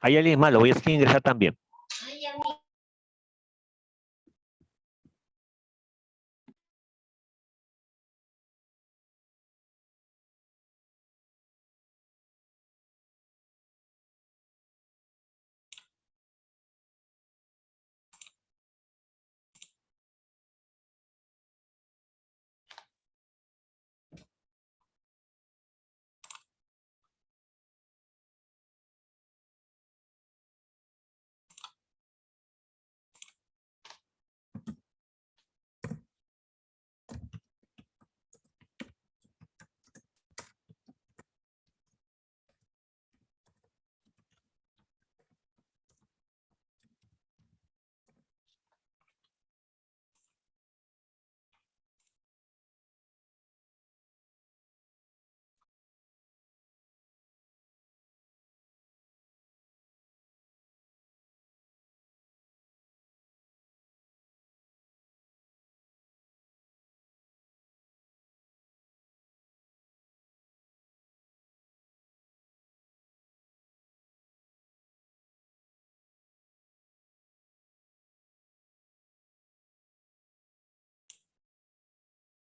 ¿Hay alguien más? Lo voy a ingresar también.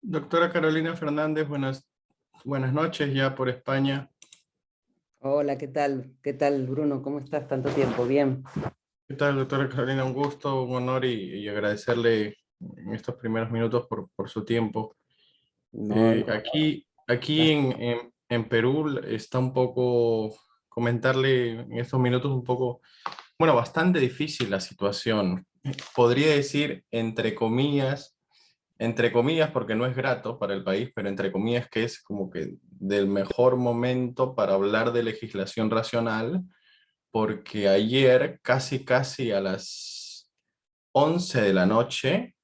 Doctora Carolina Fernández, buenas noches ya por España. Hola, ¿qué tal? ¿Qué tal, Bruno? ¿Cómo estás? Tanto tiempo, bien. ¿Qué tal, doctora Carolina? Un gusto, un honor y agradecerle en estos primeros minutos por su tiempo. No, Aquí en Perú está un poco, comentarle en estos minutos un poco, bueno, bastante difícil la situación. Podría decir, entre comillas, porque no es grato para el país, pero entre comillas que es como que del mejor momento para hablar de legislación racional, porque ayer, casi a las 11 de la noche,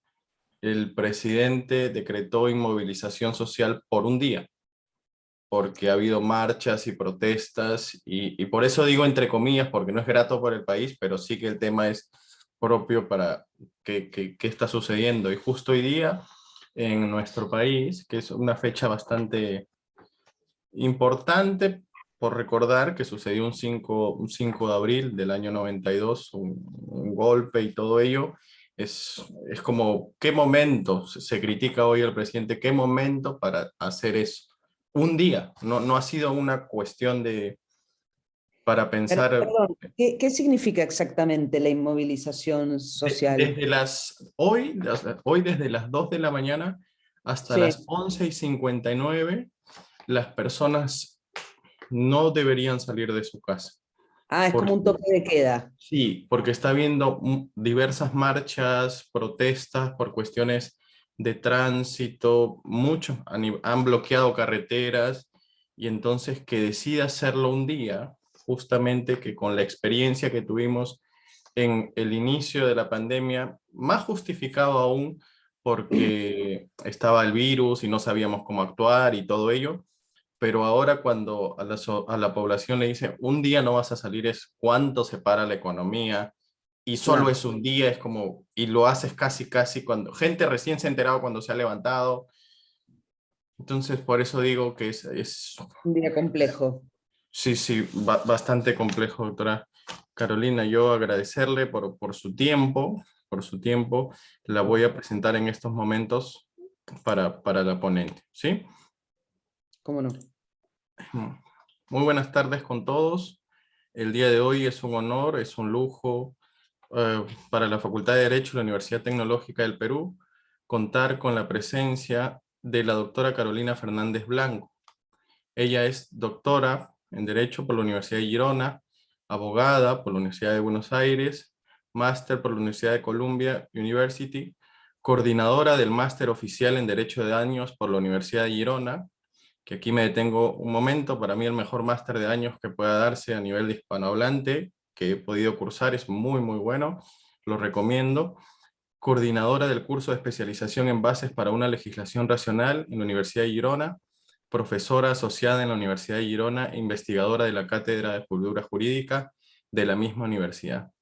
el presidente decretó inmovilización social por un día, porque ha habido marchas y protestas, y por eso digo entre comillas, porque no es grato para el país, pero sí que el tema es propio para qué está sucediendo. Y justo hoy día, en nuestro país, que es una fecha bastante importante por recordar que sucedió un 5 de abril del año 92, un golpe y todo ello, es como, ¿qué momento? Se critica hoy al presidente, ¿qué momento para hacer eso? Un día, no ha sido una cuestión para pensar. Perdón, ¿qué significa exactamente la inmovilización social? Hoy desde las 2 de la mañana hasta Sí. las 11:59, las personas no deberían salir de su casa. Ah, es como Porque, un toque de queda. sí, porque está habiendo diversas marchas, protestas por cuestiones de tránsito, muchos han bloqueado carreteras, y entonces que decida hacerlo un día, justamente que con la experiencia que tuvimos en el inicio de la pandemia, más justificado aún porque estaba el virus y no sabíamos cómo actuar y todo ello, pero ahora cuando a la población le dicen un día no vas a salir, es cuánto se para la economía, y solo Claro. es un día, es como, y lo haces casi cuando gente recién se ha enterado cuando se ha levantado. Entonces por eso digo que es Un día complejo. sí, bastante complejo, doctora Carolina. Yo agradecerle por su tiempo. La voy a presentar en estos momentos para la ponente, ¿sí? ¿Cómo no? Muy buenas tardes con todos. El día de hoy es un honor, es un lujo para la Facultad de Derecho de la Universidad Tecnológica del Perú contar con la presencia de la doctora Carolina Fernández Blanco. Ella es doctora en Derecho por la Universidad de Girona, abogada por la Universidad de Buenos Aires, máster por la Universidad de Columbia University, coordinadora del máster oficial en Derecho de Daños por la Universidad de Girona, que aquí me detengo un momento, para mí el mejor máster de años que pueda darse a nivel de hispanohablante, que he podido cursar, es muy bueno, lo recomiendo. Coordinadora del curso de especialización en bases para una legislación racional en la Universidad de Girona, profesora asociada en la Universidad de Girona e investigadora de la Cátedra de Cultura Jurídica de la misma universidad.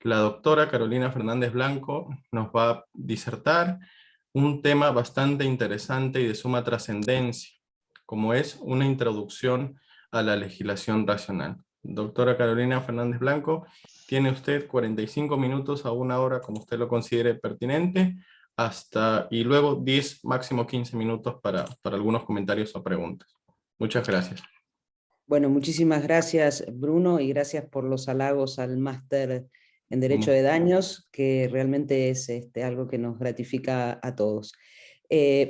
La doctora Carolina Fernández Blanco nos va a disertar un tema bastante interesante y de suma trascendencia, como es una introducción a la legislación racional. Doctora Carolina Fernández Blanco, tiene usted 45 minutos a 1 hora, como usted lo considere pertinente, y luego 10, máximo 15 minutos para algunos comentarios o preguntas. Muchas gracias. Bueno, muchísimas gracias, Bruno, y gracias por los halagos al máster en Derecho de Daños, que realmente es algo que nos gratifica a todos.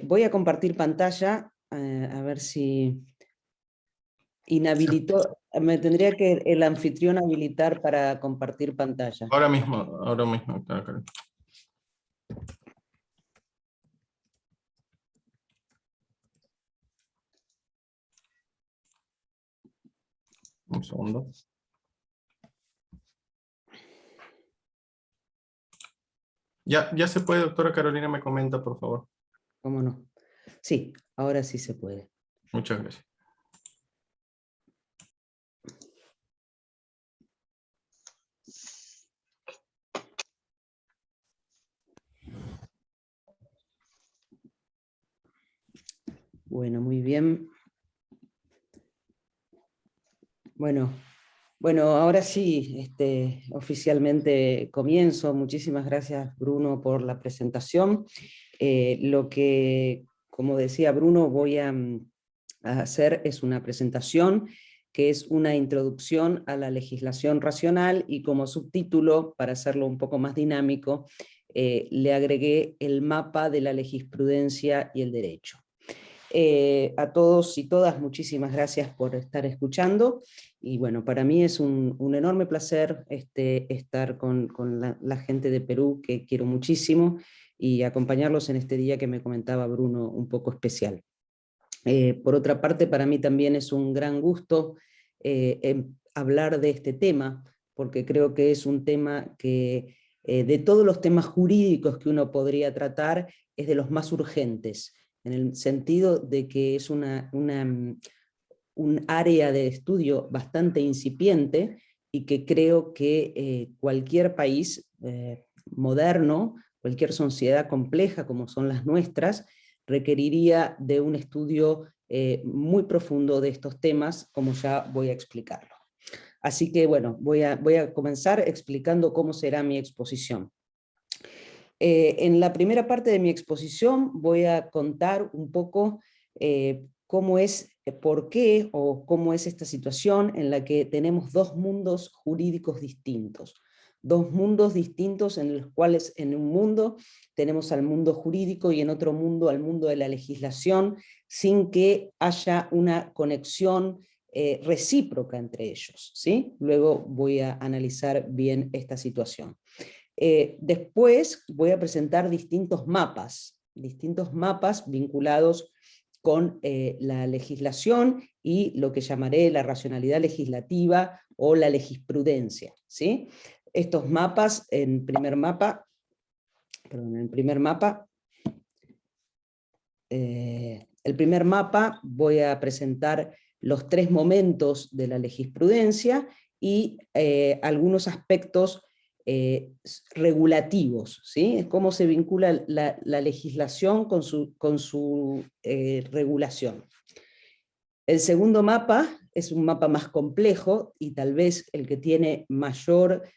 Voy a compartir pantalla, a ver si inhabilitó. Me tendría que el anfitrión habilitar para compartir pantalla. Ahora mismo, doctora Carolina. Un segundo. Ya se puede, doctora Carolina, me comenta, por favor. ¿Cómo no? Sí, ahora sí se puede. Muchas gracias. Bueno, muy bien. Bueno, ahora sí, oficialmente comienzo. Muchísimas gracias, Bruno, por la presentación. Lo que, como decía Bruno, voy a hacer es una presentación que es una introducción a la legislación racional, y como subtítulo, para hacerlo un poco más dinámico, le agregué el mapa de la jurisprudencia y el derecho. A todos y todas, muchísimas gracias por estar escuchando, y bueno, para mí es un enorme placer estar con la gente de Perú, que quiero muchísimo, y acompañarlos en este día que me comentaba Bruno, un poco especial. Por otra parte, para mí también es un gran gusto hablar de este tema, porque creo que es un tema que, de todos los temas jurídicos que uno podría tratar, es de los más urgentes, en el sentido de que es un área de estudio bastante incipiente, y que creo que cualquier país moderno, cualquier sociedad compleja como son las nuestras, requeriría de un estudio muy profundo de estos temas, como ya voy a explicarlo. Así que bueno, voy a comenzar explicando cómo será mi exposición. En la primera parte de mi exposición voy a contar un poco cómo es, por qué o cómo es esta situación en la que tenemos dos mundos jurídicos distintos. Dos mundos distintos en los cuales en un mundo tenemos al mundo jurídico y en otro mundo al mundo de la legislación, sin que haya una conexión recíproca entre ellos, ¿sí? Luego voy a analizar bien esta situación. Después voy a presentar distintos mapas vinculados con la legislación y lo que llamaré la racionalidad legislativa o la legisprudencia, ¿sí? Estos mapas, el primer mapa voy a presentar los 3 momentos de la legisprudencia y algunos aspectos regulativos, ¿sí? Cómo se vincula la legislación con su regulación. El segundo mapa es un mapa más complejo, y tal vez el que tiene mayor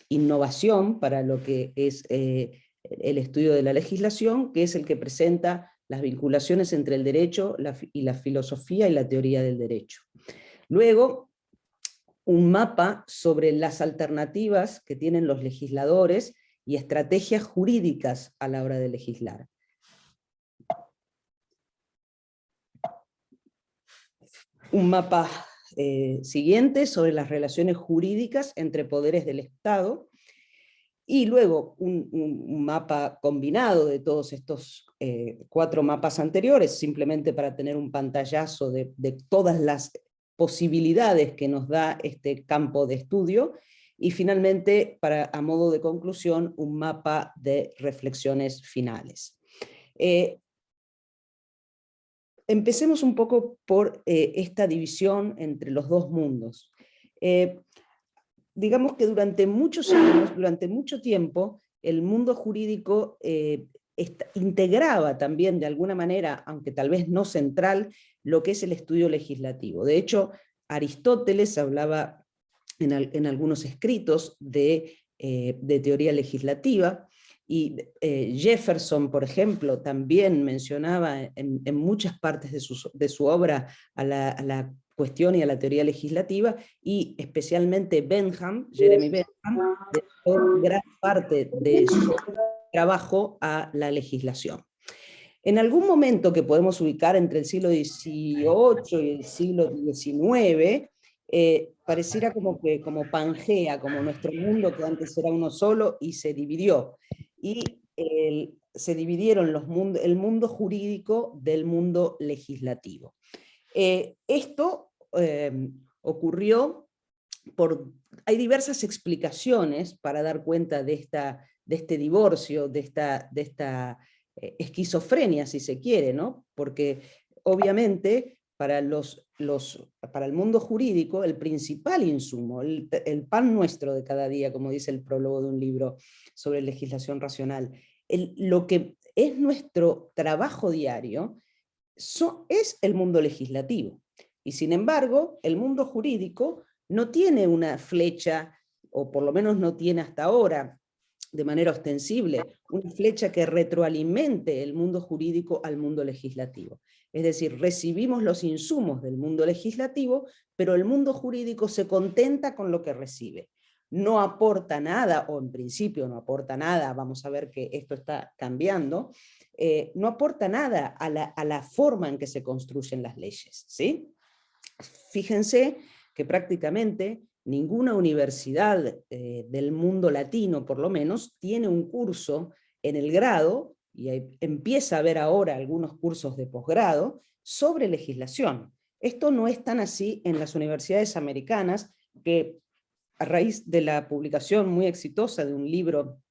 innovación para lo que es el estudio de la legislación, que es el que presenta las vinculaciones entre el derecho y la filosofía y la teoría del derecho. Luego, un mapa sobre las alternativas que tienen los legisladores y estrategias jurídicas a la hora de legislar. Un mapa siguiente sobre las relaciones jurídicas entre poderes del Estado, y luego un mapa combinado de todos estos 4 mapas anteriores, simplemente para tener un pantallazo de todas las posibilidades que nos da este campo de estudio, y finalmente, a modo de conclusión, un mapa de reflexiones finales. Empecemos un poco por esta división entre los dos mundos. Digamos que durante muchos años, durante mucho tiempo, el mundo jurídico integraba también de alguna manera, aunque tal vez no central, lo que es el estudio legislativo. De hecho, Aristóteles hablaba en algunos escritos de teoría legislativa, y Jefferson, por ejemplo, también mencionaba en muchas partes de su obra a la cuestión y a la teoría legislativa, y especialmente Jeremy Bentham, dedicó gran parte de su trabajo a la legislación. En algún momento que podemos ubicar entre el siglo XVIII y el siglo XIX, pareciera como Pangea, como nuestro mundo que antes era uno solo y se dividió. Y se dividieron el mundo jurídico del mundo legislativo. Esto ocurrió hay diversas explicaciones para dar cuenta de este divorcio, de esta esquizofrenia, si se quiere, ¿no? Porque obviamente para el mundo jurídico el principal insumo, el pan nuestro de cada día, como dice el prólogo de un libro sobre legislación racional, lo que es nuestro trabajo diario es el mundo legislativo. Y sin embargo, el mundo jurídico no tiene una flecha, o por lo menos no tiene hasta ahora, de manera ostensible, una flecha que retroalimente el mundo jurídico al mundo legislativo. Es decir, recibimos los insumos del mundo legislativo, pero el mundo jurídico se contenta con lo que recibe. No aporta nada, o en principio no aporta nada, vamos a ver que esto está cambiando, no aporta nada a la forma en que se construyen las leyes, ¿sí? Fíjense que prácticamente ninguna universidad del mundo latino, por lo menos, tiene un curso en el grado, y empieza a haber ahora algunos cursos de posgrado, sobre legislación. Esto no es tan así en las universidades americanas, que a raíz de la publicación muy exitosa de un libro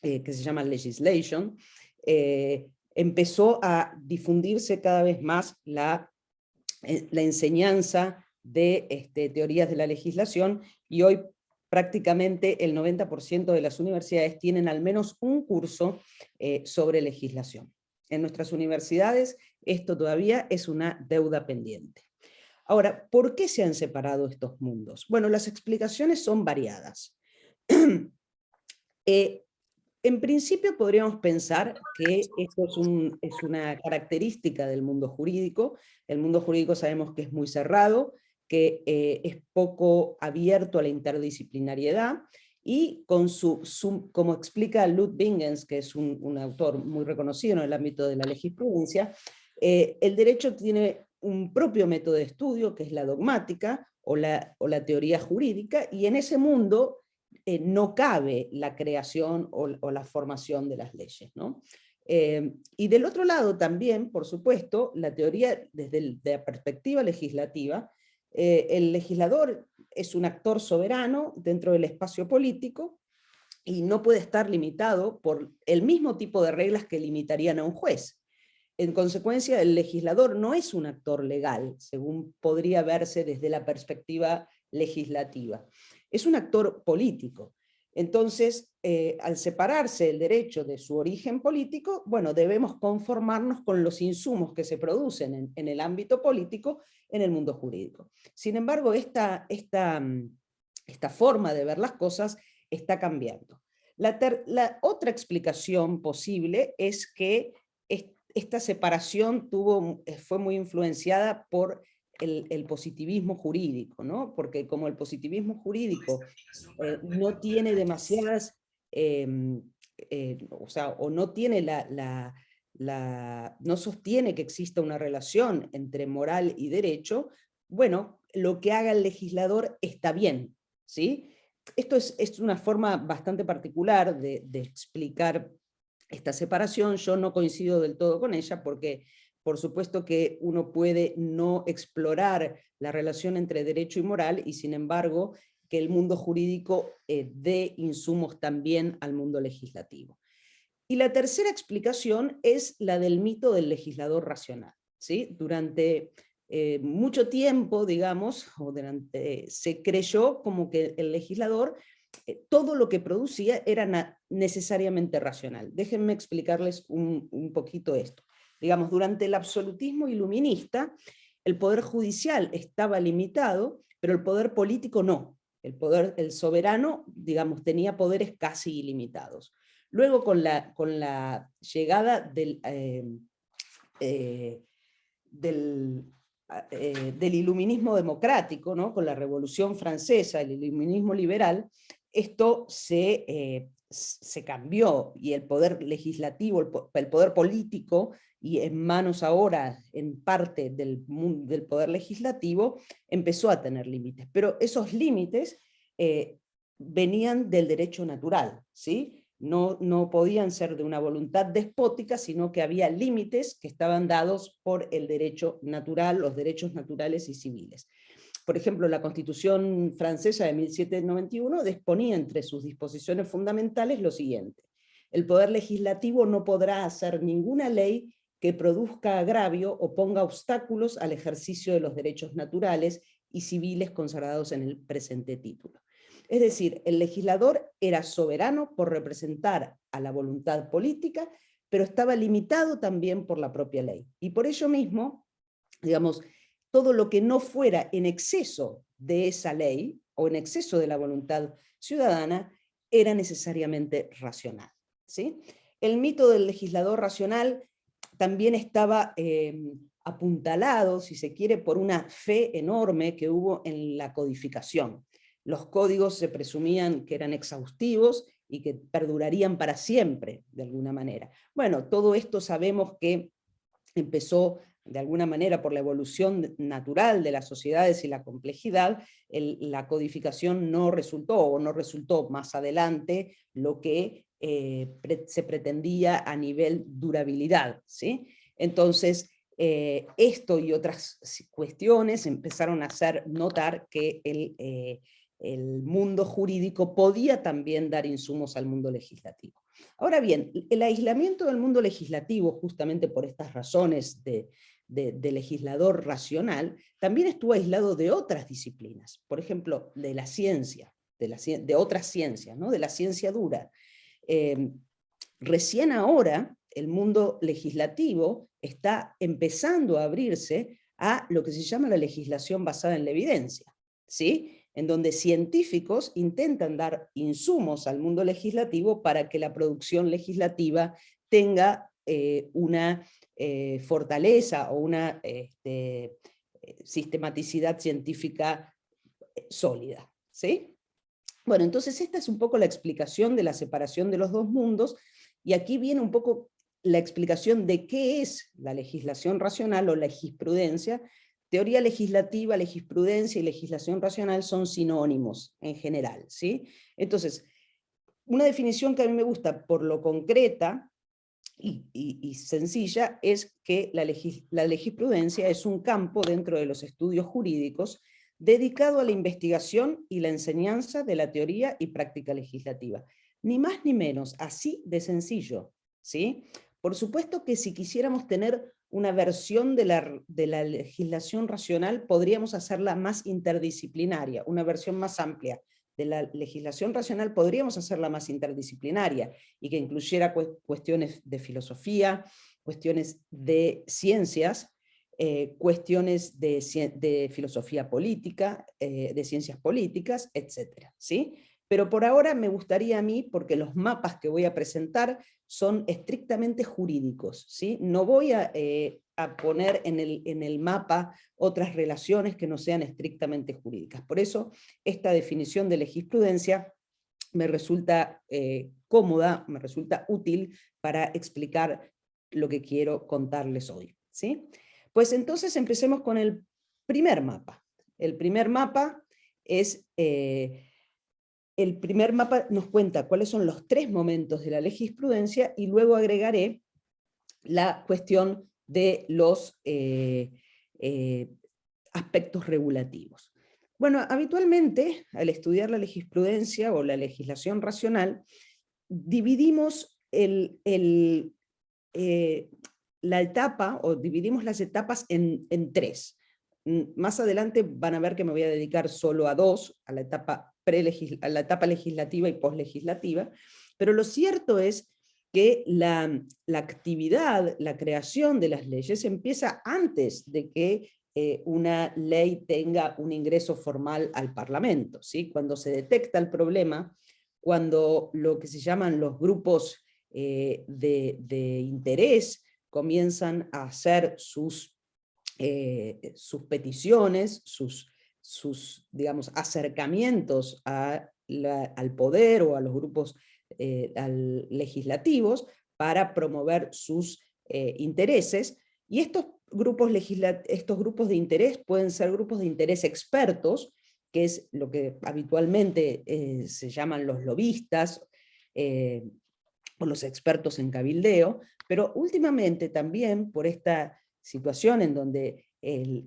que se llama Legislation, empezó a difundirse cada vez más la enseñanza de teorías de la legislación, y hoy prácticamente el 90% de las universidades tienen al menos un curso sobre legislación. En nuestras universidades esto todavía es una deuda pendiente. Ahora, ¿por qué se han separado estos mundos? Bueno, las explicaciones son variadas. En principio podríamos pensar que esto es una característica del mundo jurídico. El mundo jurídico sabemos que es muy cerrado, que es poco abierto a la interdisciplinariedad, y como explica Lud Bingens, que es un autor muy reconocido en el ámbito de la legisprudencia, el derecho tiene un propio método de estudio, que es la dogmática o la teoría jurídica, y en ese mundo no cabe la creación o la formación de las leyes, ¿no? Y del otro lado también, por supuesto, la teoría desde la perspectiva legislativa, el legislador es un actor soberano dentro del espacio político y no puede estar limitado por el mismo tipo de reglas que limitarían a un juez. En consecuencia, el legislador no es un actor legal, según podría verse desde la perspectiva legislativa. Es un actor político. Entonces, al separarse el derecho de su origen político, bueno, debemos conformarnos con los insumos que se producen en el ámbito político en el mundo jurídico. Sin embargo, esta forma de ver las cosas está cambiando. La otra explicación posible es que esta separación fue muy influenciada por el positivismo jurídico, ¿no? Porque como el positivismo jurídico no tiene demasiadas, o no tiene no sostiene que exista una relación entre moral y derecho, bueno, lo que haga el legislador está bien, ¿sí? Esto es una forma bastante particular de explicar esta separación. Yo no coincido del todo con ella, porque por supuesto que uno puede no explorar la relación entre derecho y moral, y sin embargo que el mundo jurídico dé insumos también al mundo legislativo. Y la tercera explicación es la del mito del legislador racional, ¿sí? Durante mucho tiempo, digamos, se creyó como que el legislador todo lo que producía era necesariamente racional. Déjenme explicarles un poquito esto. Digamos, durante el absolutismo iluminista, el poder judicial estaba limitado, pero el poder político no. El soberano, digamos, tenía poderes casi ilimitados. Luego, con la llegada del iluminismo democrático, ¿no? Con la Revolución Francesa, el iluminismo liberal, esto se cambió, y el poder legislativo, el poder político, y en manos ahora, en parte del poder legislativo, empezó a tener límites. Pero esos límites venían del derecho natural, ¿sí? No podían ser de una voluntad despótica, sino que había límites que estaban dados por el derecho natural, los derechos naturales y civiles. Por ejemplo, la Constitución francesa de 1791 disponía entre sus disposiciones fundamentales lo siguiente: el poder legislativo no podrá hacer ninguna ley que produzca agravio o ponga obstáculos al ejercicio de los derechos naturales y civiles consagrados en el presente título. Es decir, el legislador era soberano por representar a la voluntad política, pero estaba limitado también por la propia ley. Y por ello mismo, digamos, todo lo que no fuera en exceso de esa ley, o en exceso de la voluntad ciudadana, era necesariamente racional, ¿sí? El mito del legislador racional también estaba apuntalado, si se quiere, por una fe enorme que hubo en la codificación. Los códigos se presumían que eran exhaustivos y que perdurarían para siempre, de alguna manera. Bueno, todo esto sabemos que empezó de alguna manera por la evolución natural de las sociedades y la complejidad. La codificación no resultó más adelante lo que se pretendía a nivel durabilidad, ¿sí? Entonces, esto y otras cuestiones empezaron a hacer notar que el mundo jurídico podía también dar insumos al mundo legislativo. Ahora bien, el aislamiento del mundo legislativo, justamente por estas razones de legislador racional, también estuvo aislado de otras disciplinas, por ejemplo, de la ciencia, de otras ciencias, ¿no? De la ciencia dura. Recién ahora el mundo legislativo está empezando a abrirse a lo que se llama la legislación basada en la evidencia, ¿sí? En donde científicos intentan dar insumos al mundo legislativo para que la producción legislativa tenga una fortaleza o una sistematicidad científica sólida, ¿sí? Bueno, entonces esta es un poco la explicación de la separación de los dos mundos, y aquí viene un poco la explicación de qué es la legislación racional o la legisprudencia. Teoría legislativa, legisprudencia y legislación racional son sinónimos en general, ¿sí? Entonces, una definición que a mí me gusta por lo concreta y sencilla es que la legisprudencia es un campo dentro de los estudios jurídicos dedicado a la investigación y la enseñanza de la teoría y práctica legislativa. Ni más ni menos, así de sencillo, ¿sí? Por supuesto que si quisiéramos tener una versión de la legislación racional, podríamos hacerla más interdisciplinaria, una versión más amplia de la legislación racional podríamos hacerla más interdisciplinaria, y que incluyera cuestiones de filosofía, cuestiones de ciencias, cuestiones de filosofía política, de ciencias políticas, etcétera, ¿sí? Pero por ahora me gustaría a mí, porque los mapas que voy a presentar son estrictamente jurídicos, ¿sí? No voy a poner en el mapa otras relaciones que no sean estrictamente jurídicas. Por eso esta definición de legisprudencia me resulta cómoda, me resulta útil para explicar lo que quiero contarles hoy, ¿sí? Pues entonces empecemos con el primer mapa. El primer mapa es... el primer mapa nos cuenta cuáles son los 3 momentos de la legisprudencia, y luego agregaré la cuestión de los aspectos regulativos. Bueno, habitualmente, al estudiar la legisprudencia o la legislación racional, dividimos la etapa, o dividimos las etapas en 3. más adelante van a ver que me voy a dedicar solo a dos, a la etapa legislativa y poslegislativa, pero lo cierto es que la actividad, la creación de las leyes empieza antes de que una ley tenga un ingreso formal al Parlamento, ¿sí? Cuando se detecta el problema, cuando lo que se llaman los grupos de interés comienzan a hacer sus peticiones, sus digamos, acercamientos al poder o a los grupos legislativos para promover sus intereses, y estos grupos de interés pueden ser grupos de interés expertos, que es lo que habitualmente se llaman los lobistas, o los expertos en cabildeo, pero últimamente también por esta situación en donde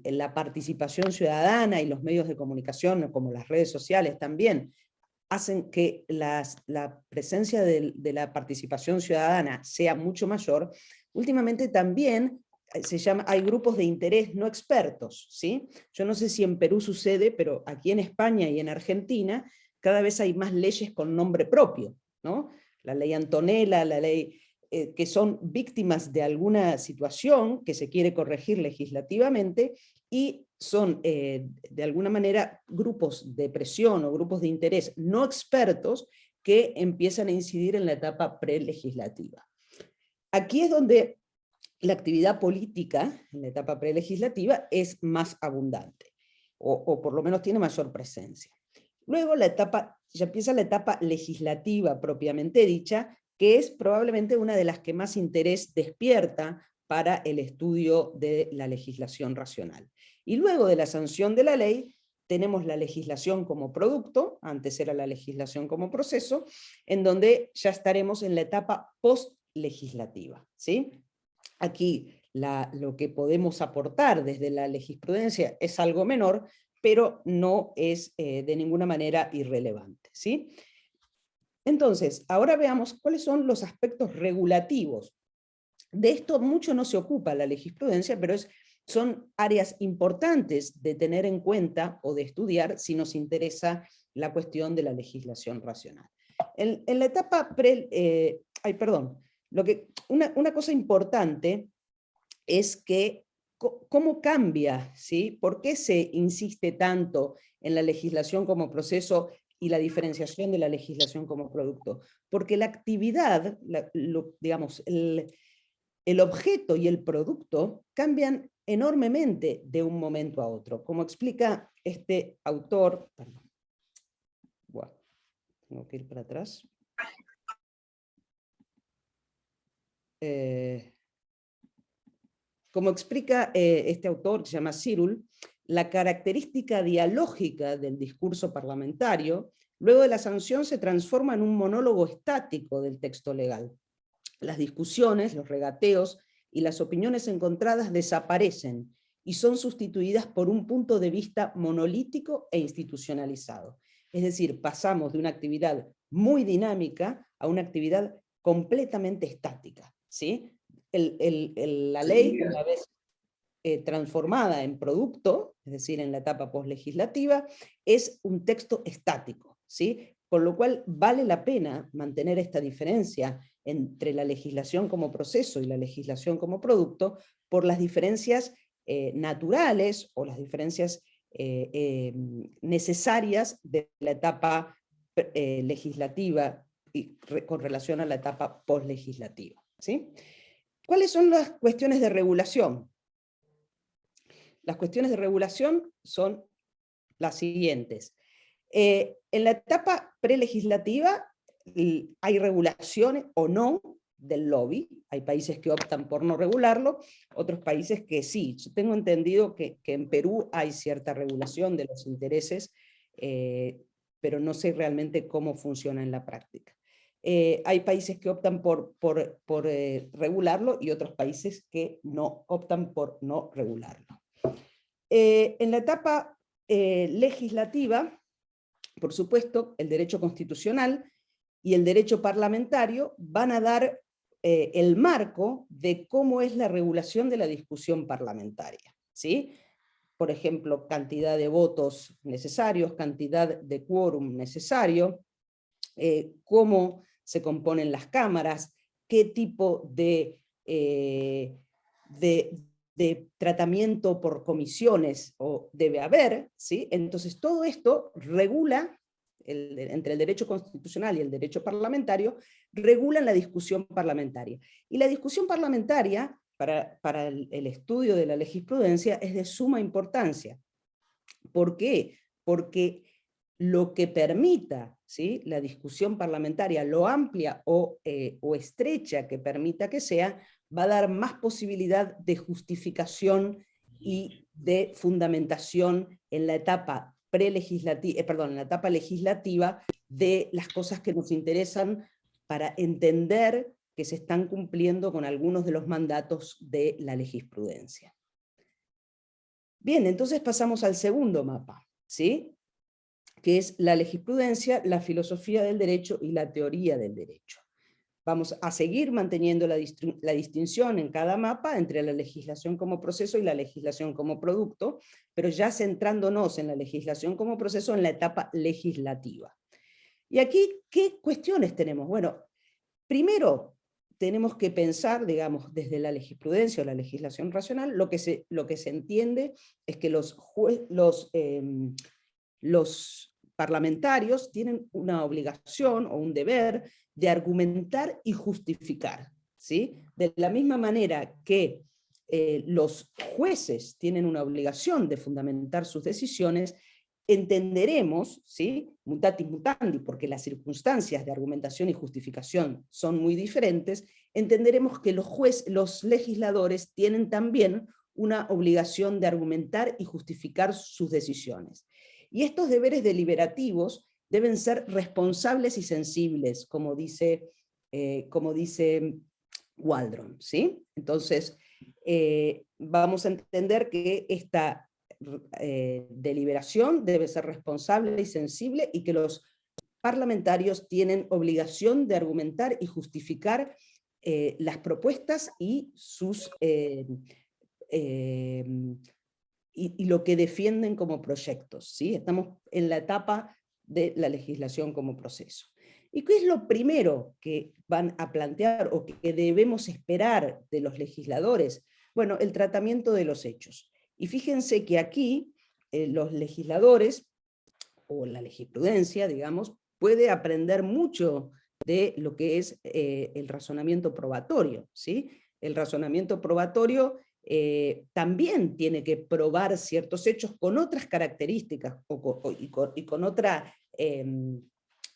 la participación ciudadana y los medios de comunicación, como las redes sociales también, hacen que la presencia de la participación ciudadana sea mucho mayor, últimamente también hay grupos de interés no expertos, ¿sí? Yo no sé si en Perú sucede, pero aquí en España y en Argentina cada vez hay más leyes con nombre propio, ¿no? La ley Antonella, la ley que son víctimas de alguna situación que se quiere corregir legislativamente, y son de alguna manera grupos de presión o grupos de interés no expertos que empiezan a incidir en la etapa prelegislativa. Aquí es donde la actividad política, en la etapa prelegislativa, es más abundante, o por lo menos tiene mayor presencia. Luego ya empieza la etapa legislativa propiamente dicha, que es probablemente una de las que más interés despierta para el estudio de la legislación racional. Y luego de la sanción de la ley, tenemos la legislación como producto, antes era la legislación como proceso, en donde ya estaremos en la etapa post-legislativa, ¿sí? Aquí lo que podemos aportar desde la jurisprudencia es algo menor, pero no es de ninguna manera irrelevante, ¿sí? Entonces, ahora veamos cuáles son los aspectos regulativos. De esto mucho no se ocupa la jurisprudencia, pero son áreas importantes de tener en cuenta o de estudiar si nos interesa la cuestión de la legislación racional. En la etapa una cosa importante es que cómo cambia, ¿sí? ¿Por qué se insiste tanto en la legislación como proceso y la diferenciación de la legislación como producto? Porque la actividad, digamos, el objeto y el producto cambian enormemente de un momento a otro. Como explica este autor, perdón, bueno, tengo que ir para atrás. Como explica este autor, que se llama Cyrul, la característica dialógica del discurso parlamentario, luego de la sanción se transforma en un monólogo estático del texto legal. Las discusiones, los regateos y las opiniones encontradas desaparecen y son sustituidas por un punto de vista monolítico e institucionalizado. Es decir, pasamos de una actividad muy dinámica a una actividad completamente estática, ¿sí? La ley, una vez transformada en producto, es decir, en la etapa poslegislativa, es un texto estático, ¿sí? Con lo cual vale la pena mantener esta diferencia entre la legislación como proceso y la legislación como producto, por las diferencias naturales o las diferencias necesarias de la etapa legislativa y con relación a la etapa poslegislativa, ¿sí? ¿Cuáles son las cuestiones de regulación? Las cuestiones de regulación son las siguientes. En la etapa prelegislativa hay regulaciones o no del lobby. Hay países que optan por no regularlo, otros países que sí. Yo tengo entendido que en Perú hay cierta regulación de los intereses, pero no sé realmente cómo funciona en la práctica. Hay países que optan por regularlo y otros países que no optan por no regularlo. En la etapa legislativa, por supuesto, el derecho constitucional y el derecho parlamentario van a dar el marco de cómo es la regulación de la discusión parlamentaria, ¿sí? por ejemplo, cantidad de votos necesarios, cantidad de quórum necesario, cómo se componen las cámaras, qué tipo de tratamiento por comisiones debe haber, ¿sí? Entonces todo esto regula, entre el derecho constitucional y el derecho parlamentario, regulan la discusión parlamentaria. Y la discusión parlamentaria, para el estudio de la jurisprudencia, es de suma importancia. ¿Por qué? Porque lo que permita, ¿sí?, la discusión parlamentaria, lo amplia o estrecha que permita que sea, va a dar más posibilidad de justificación y de fundamentación en la etapa en la etapa legislativa de las cosas que nos interesan para entender que se están cumpliendo con algunos de los mandatos de la jurisprudencia. Bien, entonces pasamos al segundo mapa, ¿sí?, que es la jurisprudencia, la filosofía del derecho y la teoría del derecho. Vamos a seguir manteniendo la distinción en cada mapa entre la legislación como proceso y la legislación como producto, pero ya centrándonos en la legislación como proceso en la etapa legislativa. Y aquí, ¿qué cuestiones tenemos? Bueno, primero tenemos que pensar, digamos, desde la jurisprudencia o la legislación racional, lo que se entiende es que los parlamentarios tienen una obligación o un deber de argumentar y justificar, ¿sí? De la misma manera que los jueces tienen una obligación de fundamentar sus decisiones, entenderemos, ¿sí?, mutatis mutandi, porque las circunstancias de argumentación y justificación son muy diferentes, entenderemos que los legisladores tienen también una obligación de argumentar y justificar sus decisiones. Y estos deberes deliberativos deben ser responsables y sensibles, como dice Waldron, ¿sí? Entonces, vamos a entender que esta deliberación debe ser responsable y sensible, y que los parlamentarios tienen obligación de argumentar y justificar las propuestas y y lo que defienden como proyectos, ¿sí? Estamos en la etapa de la legislación como proceso. ¿Y qué es lo primero que van a plantear o que debemos esperar de los legisladores? Bueno, el tratamiento de los hechos. Y fíjense que aquí los legisladores, o la jurisprudencia, digamos, puede aprender mucho de lo que es el razonamiento probatorio, ¿sí? El razonamiento probatorio también tiene que probar ciertos hechos con otras características y con otra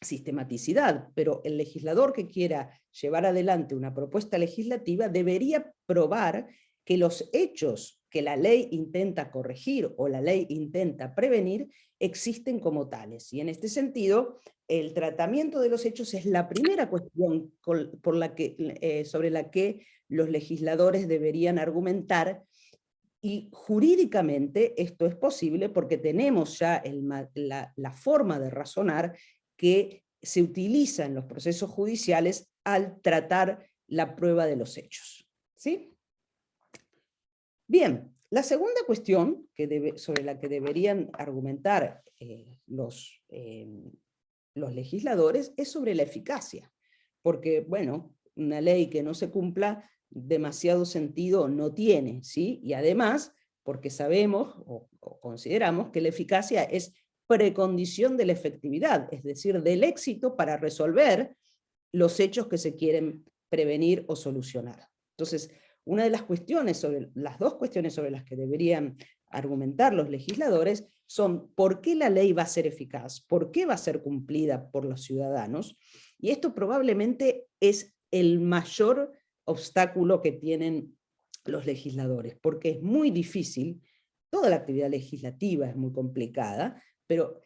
sistematicidad, pero el legislador que quiera llevar adelante una propuesta legislativa debería probar que los hechos que la ley intenta corregir o la ley intenta prevenir existen como tales. Y en este sentido, el tratamiento de los hechos es la primera cuestión sobre la que los legisladores deberían argumentar, y jurídicamente esto es posible porque tenemos ya la forma de razonar que se utiliza en los procesos judiciales al tratar la prueba de los hechos, ¿sí? Bien, la segunda cuestión sobre la que deberían argumentar los legisladores es sobre la eficacia, porque, bueno, una ley que no se cumpla demasiado sentido no tiene, ¿sí? Y además, porque sabemos o consideramos que la eficacia es precondición de la efectividad, es decir, del éxito para resolver los hechos que se quieren prevenir o solucionar. Entonces, una de las las dos cuestiones sobre las que deberían argumentar los legisladores son por qué la ley va a ser eficaz, por qué va a ser cumplida por los ciudadanos, y esto probablemente es el mayor obstáculo que tienen los legisladores, porque es muy difícil, toda la actividad legislativa es muy complicada, pero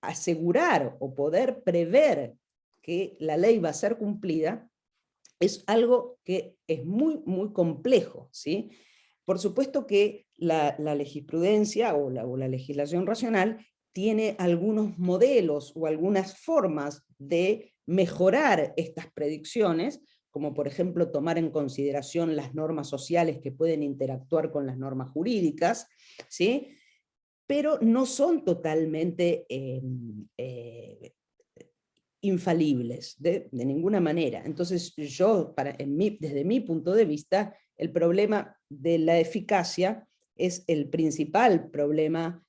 asegurar o poder prever que la ley va a ser cumplida es algo que es muy, muy complejo, ¿sí? Por supuesto que la jurisprudencia o la legislación racional tiene algunos modelos o algunas formas de mejorar estas predicciones, como por ejemplo tomar en consideración las normas sociales que pueden interactuar con las normas jurídicas, ¿sí? pero no son totalmente infalibles, de ninguna manera. Entonces yo, desde mi punto de vista, el problema de la eficacia es el principal problema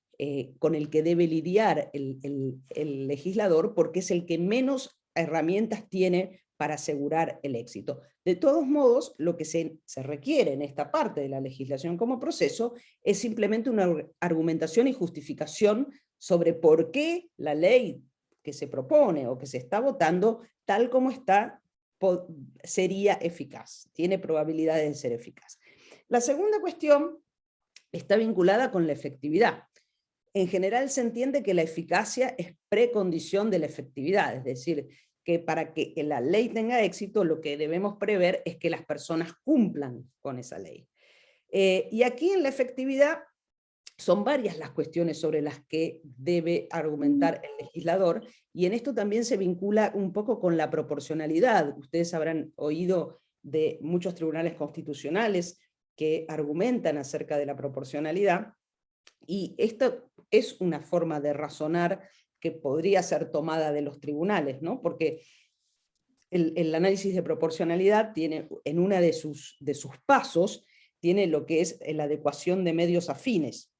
con el que debe lidiar el legislador, porque es el que menos herramientas tiene para asegurar el éxito. De todos modos, lo que se requiere en esta parte de la legislación como proceso es simplemente una argumentación y justificación sobre por qué la ley que se propone o que se está votando, tal como está, sería eficaz, tiene probabilidades de ser eficaz. La segunda cuestión está vinculada con la efectividad. En general se entiende que la eficacia es precondición de la efectividad, es decir, que para que la ley tenga éxito, lo que debemos prever es que las personas cumplan con esa ley. Y aquí en la efectividad son varias las cuestiones sobre las que debe argumentar el legislador, y en esto también se vincula un poco con la proporcionalidad. Ustedes habrán oído de muchos tribunales constitucionales que argumentan acerca de la proporcionalidad, y esto es una forma de razonar que podría ser tomada de los tribunales, ¿no? Porque el análisis de proporcionalidad tiene, en una de sus pasos, tiene lo que es la adecuación de medios afines.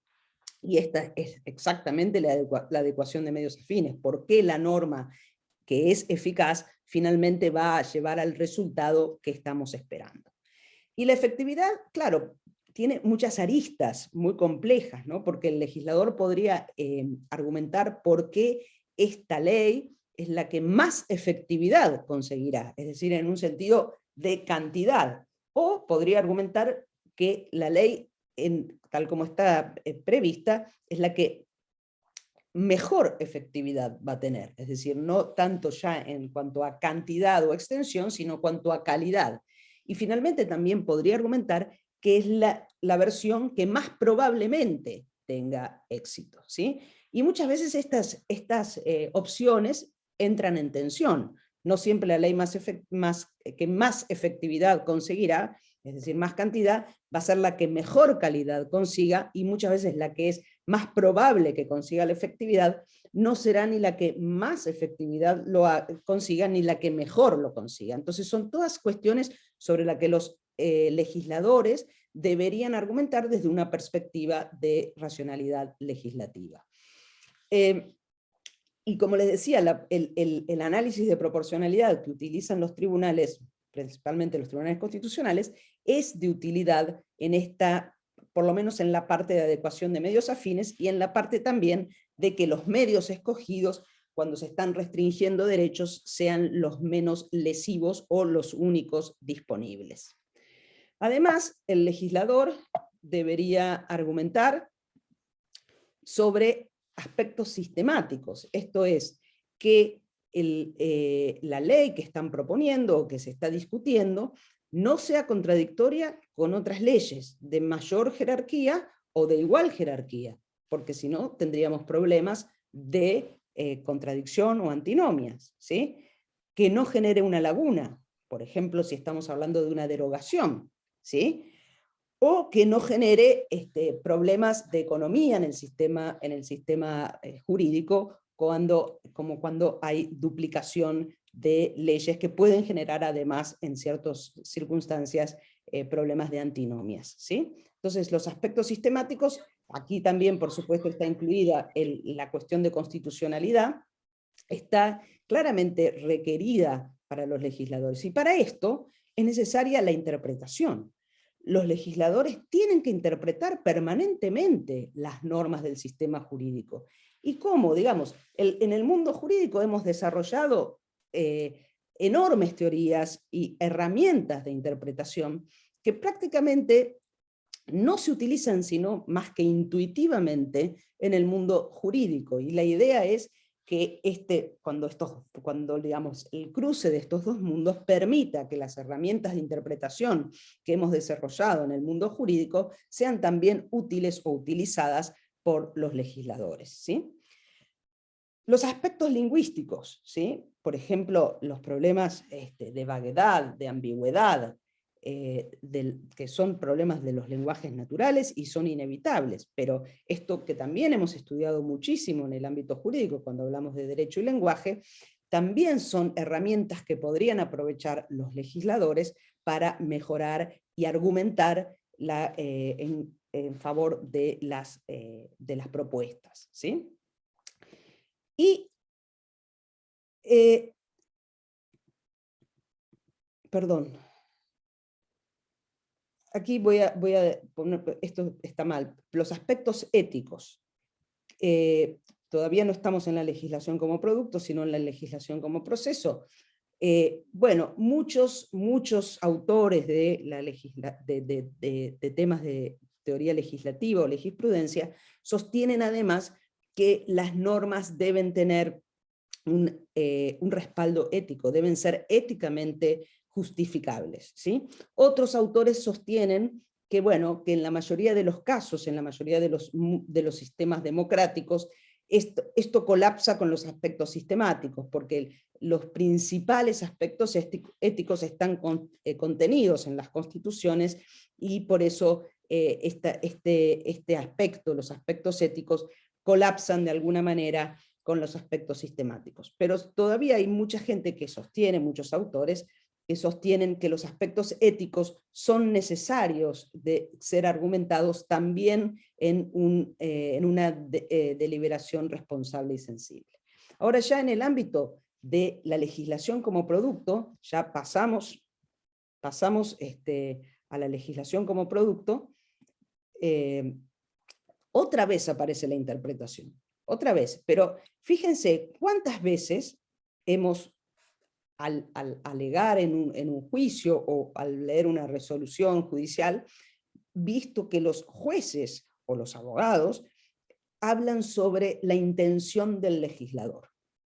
Y esta es exactamente la adecuación de medios afines. ¿Por qué la norma que es eficaz finalmente va a llevar al resultado que estamos esperando? Y la efectividad, claro, tiene muchas aristas muy complejas, ¿no? Porque el legislador podría argumentar por qué esta ley es la que más efectividad conseguirá, es decir, en un sentido de cantidad. O podría argumentar que la ley, tal como está prevista, es la que mejor efectividad va a tener, es decir, no tanto ya en cuanto a cantidad o extensión, sino cuanto a calidad. Y finalmente también podría argumentar que es la versión que más probablemente tenga éxito, ¿sí? Y muchas veces estas opciones entran en tensión. No siempre la ley que más efectividad conseguirá, es decir, más cantidad, va a ser la que mejor calidad consiga, y muchas veces la que es más probable que consiga la efectividad no será ni la que más efectividad consiga, ni la que mejor lo consiga. Entonces son todas cuestiones sobre las que los legisladores deberían argumentar desde una perspectiva de racionalidad legislativa. Y como les decía, el análisis de proporcionalidad que utilizan los tribunales, principalmente los tribunales constitucionales, es de utilidad en esta, por lo menos en la parte de adecuación de medios afines, y en la parte también de que los medios escogidos, cuando se están restringiendo derechos, sean los menos lesivos o los únicos disponibles. Además, el legislador debería argumentar sobre aspectos sistemáticos, esto es, que la ley que están proponiendo o que se está discutiendo no sea contradictoria con otras leyes de mayor jerarquía o de igual jerarquía, porque si no tendríamos problemas de contradicción o antinomias, ¿sí? Que no genere una laguna, por ejemplo, si estamos hablando de una derogación, ¿sí? O que no genere problemas de economía en el sistema jurídico, como cuando hay duplicación de leyes que pueden generar además en ciertas circunstancias problemas de antinomias, ¿sí? Entonces los aspectos sistemáticos, aquí también por supuesto está incluida la cuestión de constitucionalidad, está claramente requerida para los legisladores, y para esto es necesaria la interpretación. Los legisladores tienen que interpretar permanentemente las normas del sistema jurídico. ¿Y cómo? Digamos, en el mundo jurídico hemos desarrollado enormes teorías y herramientas de interpretación que prácticamente no se utilizan sino más que intuitivamente en el mundo jurídico. Y la idea es que cuando digamos, el cruce de estos dos mundos permita que las herramientas de interpretación que hemos desarrollado en el mundo jurídico sean también útiles o utilizadas por los legisladores, ¿sí? Los aspectos lingüísticos, ¿sí? Por ejemplo, los problemas de vaguedad, de ambigüedad, que son problemas de los lenguajes naturales y son inevitables, pero esto que también hemos estudiado muchísimo en el ámbito jurídico cuando hablamos de derecho y lenguaje, también son herramientas que podrían aprovechar los legisladores para mejorar y argumentar en favor de las propuestas, ¿sí? Y, perdón, aquí voy a poner, esto está mal, los aspectos éticos. Todavía no estamos en la legislación como producto, sino en la legislación como proceso. Bueno, muchos autores de temas de teoría legislativa o legisprudencia sostienen además que las normas deben tener un respaldo ético, deben ser éticamente justificables, ¿sí? Otros autores sostienen que, bueno, que en la mayoría de los casos, en la mayoría de los sistemas democráticos, esto colapsa con los aspectos sistemáticos, porque los principales aspectos éticos están contenidos en las constituciones, y por eso este aspecto, los aspectos éticos, colapsan de alguna manera con los aspectos sistemáticos. Pero todavía hay mucha gente que sostiene, muchos autores, que sostienen que los aspectos éticos son necesarios de ser argumentados también en una deliberación responsable y sensible. Ahora ya en el ámbito de la legislación como producto, ya pasamos a la legislación como producto, otra vez aparece la interpretación, otra vez, pero fíjense cuántas veces hemos, al alegar en un juicio o al leer una resolución judicial, visto que los jueces o los abogados hablan sobre la intención del legislador,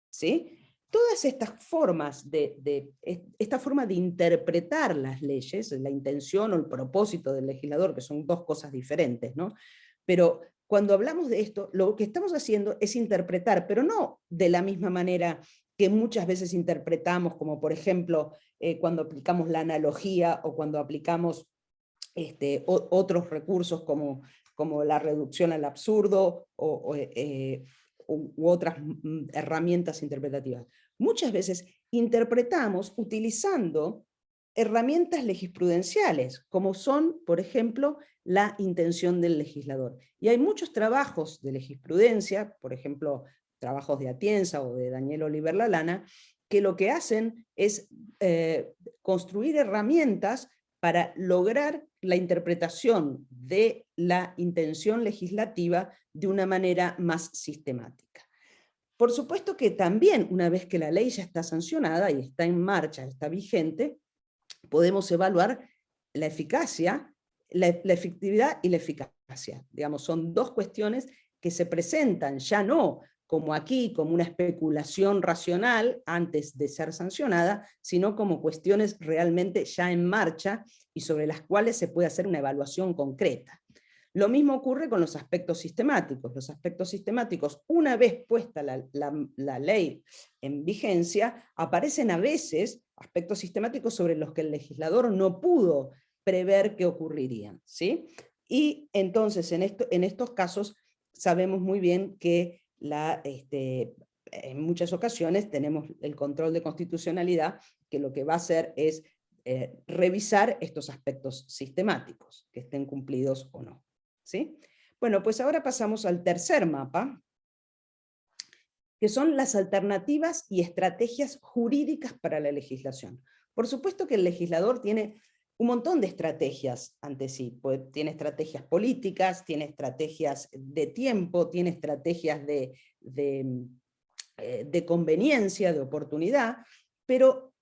¿sí? Todas estas formas esta forma de interpretar las leyes, la intención o el propósito del legislador, que son dos cosas diferentes, ¿no? Pero cuando hablamos de esto, lo que estamos haciendo es interpretar, pero no de la misma manera que muchas veces interpretamos, como por ejemplo, cuando aplicamos la analogía o cuando aplicamos otros recursos como la reducción al absurdo u otras herramientas interpretativas. Muchas veces interpretamos utilizando herramientas legisprudenciales, como son, por ejemplo, la intención del legislador. Y hay muchos trabajos de legisprudencia, por ejemplo, trabajos de Atienza o de Daniel Oliver Lalana, que lo que hacen es construir herramientas para lograr la interpretación de la intención legislativa de una manera más sistemática. Por supuesto que también, una vez que la ley ya está sancionada y está en marcha, está vigente, podemos evaluar la eficacia, la efectividad y la eficacia. Digamos, son dos cuestiones que se presentan ya no como aquí, como una especulación racional antes de ser sancionada, sino como cuestiones realmente ya en marcha y sobre las cuales se puede hacer una evaluación concreta. Lo mismo ocurre con los aspectos sistemáticos. Los aspectos sistemáticos, una vez puesta la ley en vigencia, aparecen a veces aspectos sistemáticos sobre los que el legislador no pudo prever que ocurrirían, ¿sí? Y entonces en estos casos sabemos muy bien que en muchas ocasiones tenemos el control de constitucionalidad, que lo que va a hacer es revisar estos aspectos sistemáticos, que estén cumplidos o no, ¿sí? Bueno, pues ahora pasamos al tercer mapa, que son las alternativas y estrategias jurídicas para la legislación. Por supuesto que el legislador tiene un montón de estrategias ante sí, pues tiene estrategias políticas, tiene estrategias de tiempo, tiene estrategias de conveniencia, de oportunidad, pero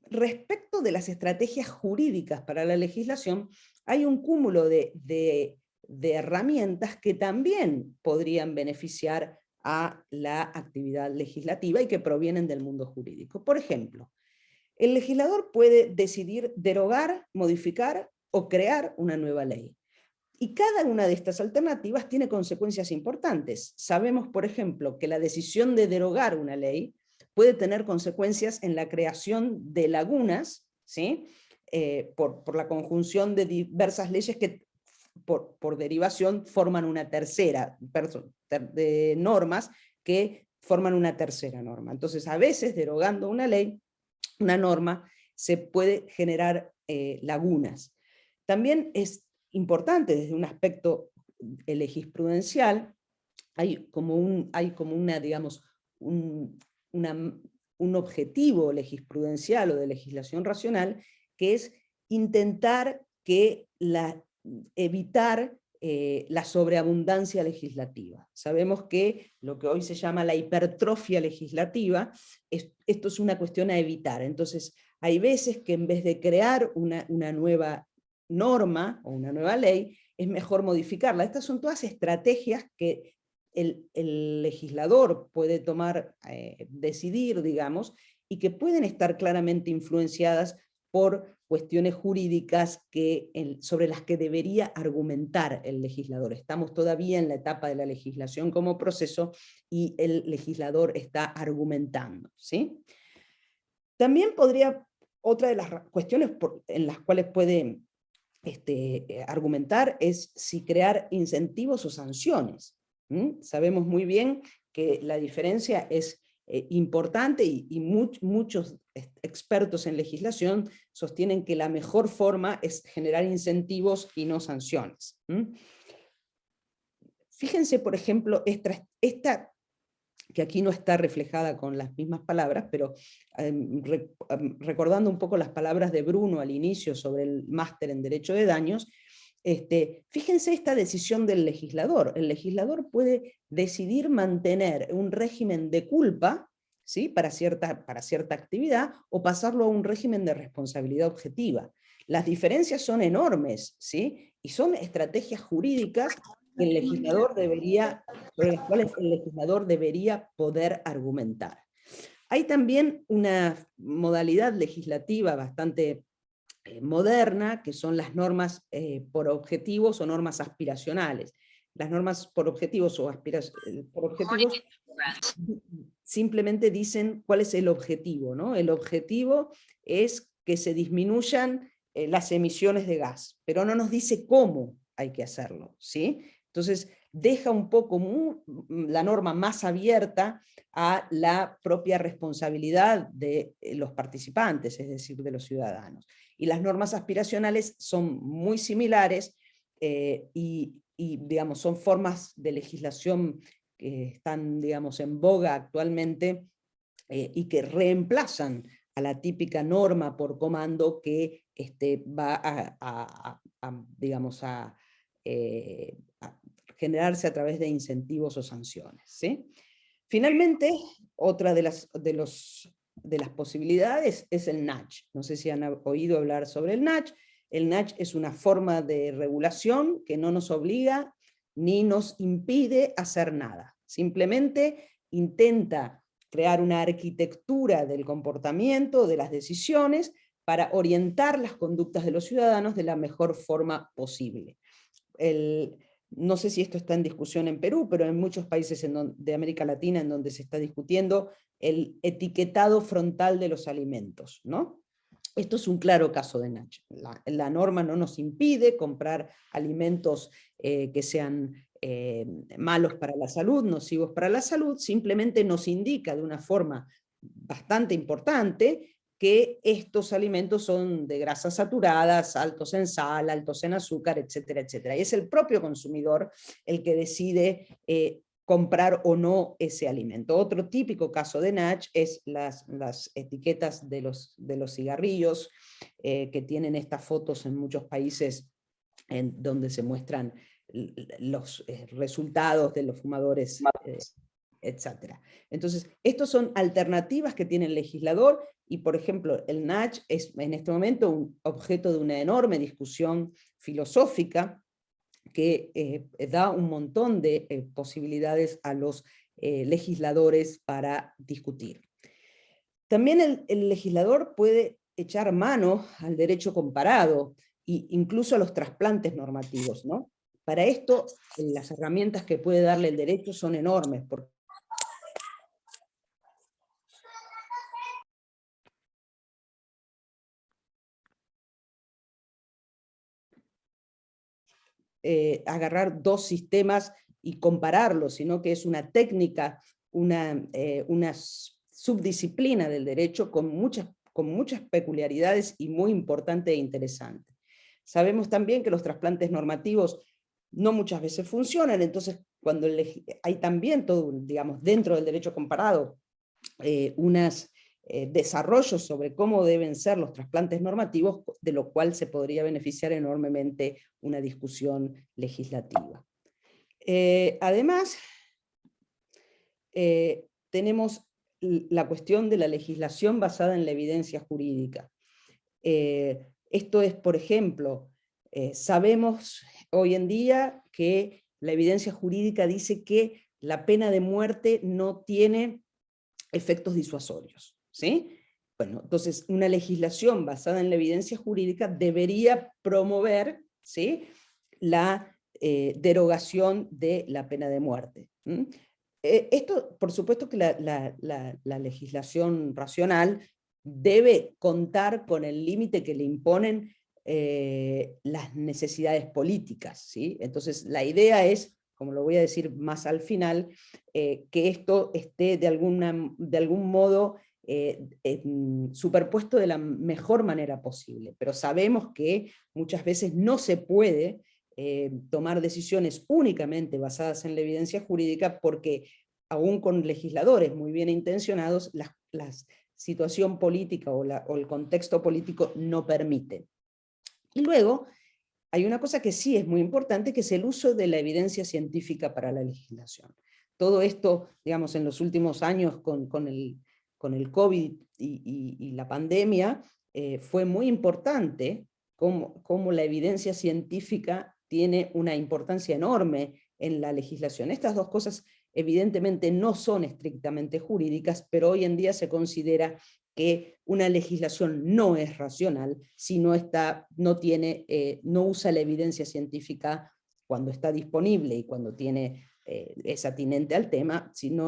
respecto de las estrategias jurídicas para la legislación, hay un cúmulo de herramientas que también podrían beneficiar a la actividad legislativa y que provienen del mundo jurídico. Por ejemplo, el legislador puede decidir derogar, modificar o crear una nueva ley. Y cada una de estas alternativas tiene consecuencias importantes. Sabemos, por ejemplo, que la decisión de derogar una ley puede tener consecuencias en la creación de lagunas, ¿sí? por la conjunción de diversas leyes que por derivación forman una tercera, de normas que forman una tercera norma. Entonces, a veces, derogando una ley, una norma, se puede generar lagunas. También es importante desde un aspecto legisprudencial, hay como una, digamos, un objetivo legisprudencial o de legislación racional, que es intentar evitar la sobreabundancia legislativa. Sabemos que lo que hoy se llama la hipertrofia legislativa, esto es una cuestión a evitar. Entonces, hay veces que en vez de crear una nueva norma o una nueva ley, es mejor modificarla. Estas son todas estrategias que el legislador puede decidir, digamos, y que pueden estar claramente influenciadas por cuestiones jurídicas sobre las que debería argumentar el legislador. Estamos todavía en la etapa de la legislación como proceso y el legislador está argumentando, ¿sí? También otra de las cuestiones en las cuales puede argumentar es si crear incentivos o sanciones. Sabemos muy bien que la diferencia es importante y muchos expertos en legislación sostienen que la mejor forma es generar incentivos y no sanciones. Fíjense, por ejemplo, esta que aquí no está reflejada con las mismas palabras, pero recordando un poco las palabras de Bruno al inicio sobre el máster en Derecho de Daños, fíjense esta decisión del legislador. El legislador puede decidir mantener un régimen de culpa, ¿sí?, para cierta actividad, o pasarlo a un régimen de responsabilidad objetiva. Las diferencias son enormes, ¿sí?, y son estrategias jurídicas que sobre las cuales el legislador debería poder argumentar. Hay también una modalidad legislativa bastante moderna, que son las normas por objetivos o normas aspiracionales. Las normas por objetivos simplemente dicen cuál es el objetivo, ¿no? El objetivo es que se disminuyan las emisiones de gas, pero no nos dice cómo hay que hacerlo, ¿sí? Entonces, deja un poco la norma más abierta a la propia responsabilidad de los participantes, es decir, de los ciudadanos. Y las normas aspiracionales son muy similares y, digamos, son formas de legislación que están, digamos, en boga actualmente y que reemplazan a la típica norma por comando que va digamos, a generarse a través de incentivos o sanciones, ¿sí? Finalmente, otra de las posibilidades es el nudge. No sé si han oído hablar sobre el nudge. El nudge es una forma de regulación que no nos obliga ni nos impide hacer nada. Simplemente intenta crear una arquitectura del comportamiento, de las decisiones, para orientar las conductas de los ciudadanos de la mejor forma posible. No sé si esto está en discusión en Perú, pero en muchos países de América Latina en donde se está discutiendo el etiquetado frontal de los alimentos, ¿no? Esto es un claro caso de nudge. La norma no nos impide comprar alimentos que sean malos para la salud, nocivos para la salud, simplemente nos indica de una forma bastante importante que estos alimentos son de grasas saturadas, altos en sal, altos en azúcar, etcétera, etcétera. Y es el propio consumidor el que decide comprar o no ese alimento. Otro típico caso de nudge es las etiquetas de los cigarrillos, que tienen estas fotos en muchos países en donde se muestran los resultados de los fumadores, etc. Entonces, estos son alternativas que tiene el legislador, y por ejemplo, el nudge es en este momento un objeto de una enorme discusión filosófica, que da un montón de posibilidades a los legisladores para discutir. También el legislador puede echar mano al derecho comparado, e incluso a los trasplantes normativos, ¿no? Para esto, las herramientas que puede darle el derecho son enormes, porque agarrar dos sistemas y compararlos, sino que es una técnica, una subdisciplina del derecho con muchas peculiaridades y muy importante e interesante. Sabemos también que los trasplantes normativos no muchas veces funcionan, entonces cuando hay también todo, digamos, dentro del derecho comparado, unos desarrollos sobre cómo deben ser los trasplantes normativos, de lo cual se podría beneficiar enormemente una discusión legislativa. Además, tenemos la cuestión de la legislación basada en la evidencia jurídica. Esto es, por ejemplo, sabemos hoy en día que la evidencia jurídica dice que la pena de muerte no tiene efectos disuasorios, ¿sí? Bueno, entonces una legislación basada en la evidencia jurídica debería promover, ¿sí?, la derogación de la pena de muerte. Esto, por supuesto que la legislación racional debe contar con el límite que le imponen las necesidades políticas, ¿sí? Entonces la idea es, como lo voy a decir más al final, que esto esté de algún modo superpuesto de la mejor manera posible, pero sabemos que muchas veces no se puede tomar decisiones únicamente basadas en la evidencia jurídica, porque aún con legisladores muy bien intencionados, la situación política o el contexto político no permite. Y luego, hay una cosa que sí es muy importante, que es el uso de la evidencia científica para la legislación. Todo esto, digamos, en los últimos años con el COVID y la pandemia, fue muy importante cómo la evidencia científica tiene una importancia enorme en la legislación. Estas dos cosas evidentemente no son estrictamente jurídicas, pero hoy en día se considera que una legislación no es racional si no usa la evidencia científica cuando está disponible y cuando es atinente al tema, si no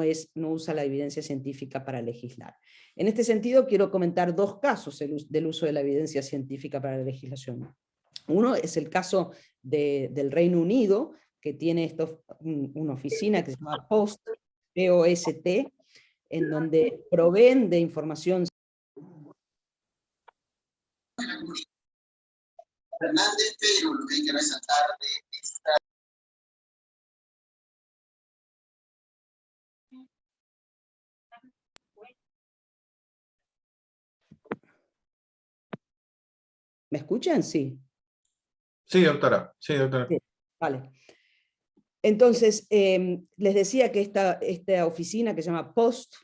usa la evidencia científica para legislar. En este sentido, quiero comentar dos casos del uso de la evidencia científica para la legislación. Uno es el caso del Reino Unido, que tiene una oficina que se llama POST, P-O-S-T, en donde proveen de información. Fernández, pero lo que hay que resaltar de esta... ¿Me escuchan? Sí. Sí, doctora. Sí, doctora. Sí, vale. Entonces, les decía que esta oficina que se llama POST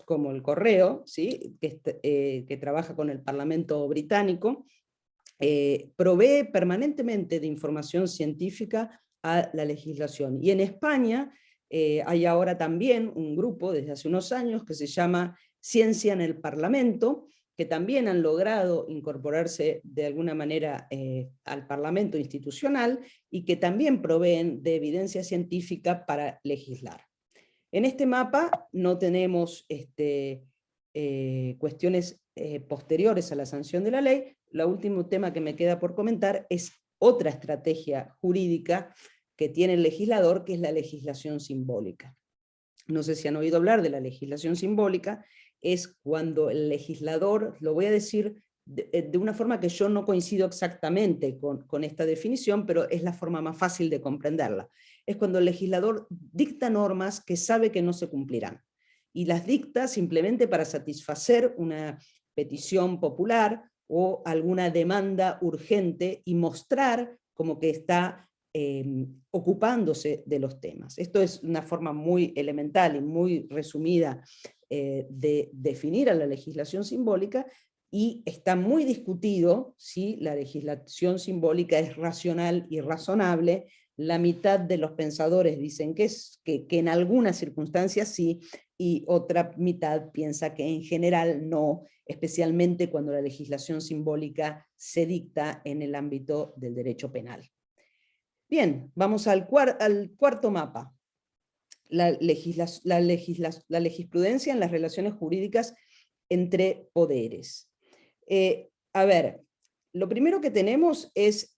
como el correo, ¿sí?, que trabaja con el Parlamento británico, provee permanentemente de información científica a la legislación. Y en España hay ahora también un grupo desde hace unos años que se llama Ciencia en el Parlamento, que también han logrado incorporarse de alguna manera al Parlamento institucional y que también proveen de evidencia científica para legislar. En este mapa no tenemos cuestiones posteriores a la sanción de la ley. El último tema que me queda por comentar es otra estrategia jurídica que tiene el legislador, que es la legislación simbólica. No sé si han oído hablar de la legislación simbólica. Es cuando el legislador, lo voy a decir de una forma que yo no coincido exactamente con esta definición, pero es la forma más fácil de comprenderla. Es cuando el legislador dicta normas que sabe que no se cumplirán, y las dicta simplemente para satisfacer una petición popular o alguna demanda urgente y mostrar como que está ocupándose de los temas. Esto es una forma muy elemental y muy resumida de definir a la legislación simbólica, y está muy discutido si la legislación simbólica es racional y razonable. La mitad de los pensadores dicen que en algunas circunstancias sí, y otra mitad piensa que en general no, especialmente cuando la legislación simbólica se dicta en el ámbito del derecho penal. Bien, vamos al cuarto mapa. La lejurisprudencia en las relaciones jurídicas entre poderes. A ver, lo primero que tenemos es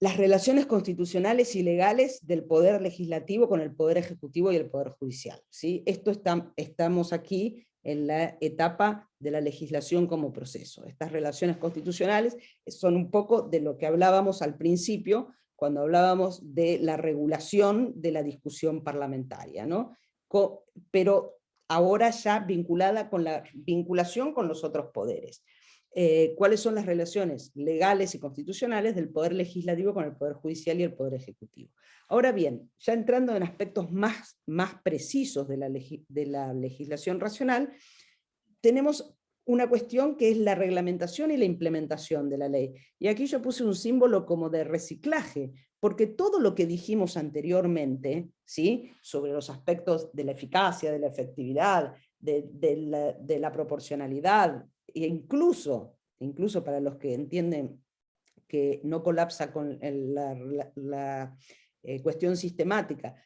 las relaciones constitucionales y legales del poder legislativo con el poder ejecutivo y el poder judicial, ¿sí? Estamos aquí en la etapa de la legislación como proceso. Estas relaciones constitucionales son un poco de lo que hablábamos al principio, cuando hablábamos de la regulación de la discusión parlamentaria, ¿no? Pero ahora ya vinculada con la vinculación con los otros poderes. ¿Cuáles son las relaciones legales y constitucionales del poder legislativo con el poder judicial y el poder ejecutivo? Ahora bien, ya entrando en aspectos más precisos de la legislación racional, tenemos una cuestión que es la reglamentación y la implementación de la ley. Y aquí yo puse un símbolo como de reciclaje, porque todo lo que dijimos anteriormente, ¿sí?, sobre los aspectos de la eficacia, de la efectividad, de la proporcionalidad, e incluso para los que entienden que no colapsa con la cuestión sistemática,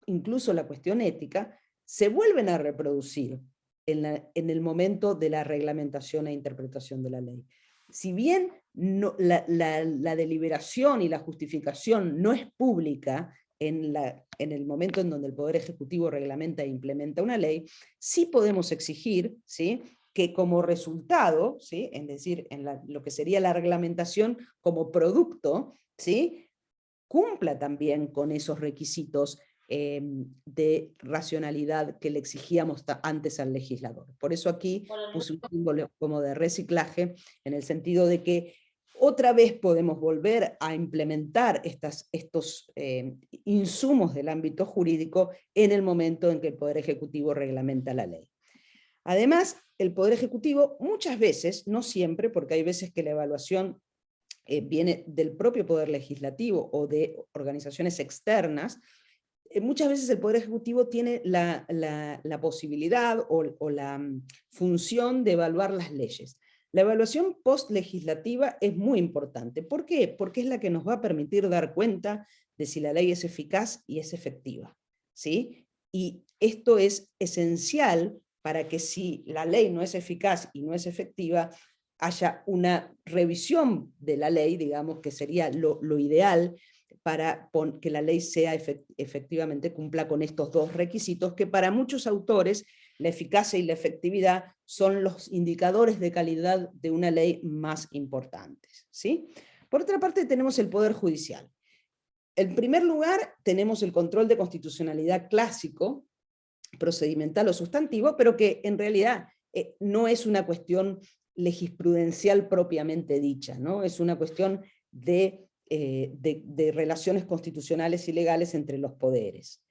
incluso la cuestión ética, se vuelven a reproducir en el momento de la reglamentación e interpretación de la ley. Si bien la deliberación y la justificación no es pública en el momento en donde el Poder Ejecutivo reglamenta e implementa una ley, sí podemos exigir, ¿sí?, que como resultado, ¿sí?, es decir, en lo que sería la reglamentación como producto, ¿sí?, cumpla también con esos requisitos de racionalidad que le exigíamos antes al legislador. Por eso aquí puse un símbolo como de reciclaje, en el sentido de que otra vez podemos volver a implementar estos insumos del ámbito jurídico en el momento en que el Poder Ejecutivo reglamenta la ley. Además, el Poder Ejecutivo muchas veces, no siempre, porque hay veces que la evaluación viene del propio Poder Legislativo o de organizaciones externas, muchas veces el Poder Ejecutivo tiene la posibilidad o la función de evaluar las leyes. La evaluación post-legislativa es muy importante. ¿Por qué? Porque es la que nos va a permitir dar cuenta de si la ley es eficaz y es efectiva, ¿sí? Y esto es esencial para que si la ley no es eficaz y no es efectiva, haya una revisión de la ley, digamos, que sería lo ideal, para que la ley sea efectivamente cumpla con estos dos requisitos, que para muchos autores la eficacia y la efectividad son los indicadores de calidad de una ley más importantes, ¿sí? Por otra parte tenemos el Poder Judicial. En primer lugar tenemos el control de constitucionalidad clásico, procedimental o sustantivo, pero que en realidad no es una cuestión lejurisprudencial propiamente dicha, ¿no? Es una cuestión de relaciones constitucionales y legales entre los poderes.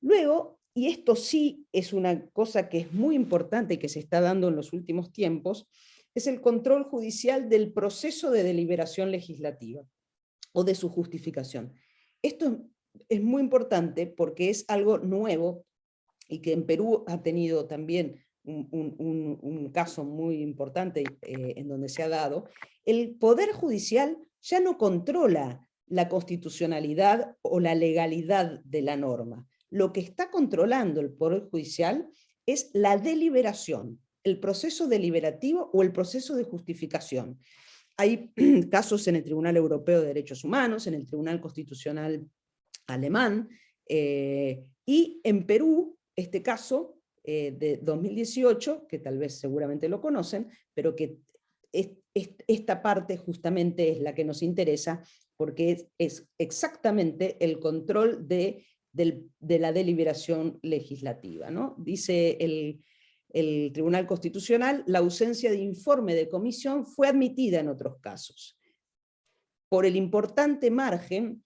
Luego, y esto sí es una cosa que es muy importante y que se está dando en los últimos tiempos, es el control judicial del proceso de deliberación legislativa o de su justificación. Esto es muy importante porque es algo nuevo y que en Perú ha tenido también un caso muy importante en donde se ha dado. El Poder Judicial ya no controla la constitucionalidad o la legalidad de la norma. Lo que está controlando el Poder Judicial es la deliberación, el proceso deliberativo o el proceso de justificación. Hay casos en el Tribunal Europeo de Derechos Humanos, en el Tribunal Constitucional alemán, y en Perú, este caso de 2018, que tal vez seguramente lo conocen, pero que esta parte justamente es la que nos interesa, porque es exactamente el control de la deliberación legislativa, ¿no? Dice el Tribunal Constitucional: la ausencia de informe de comisión fue admitida en otros casos, por el importante margen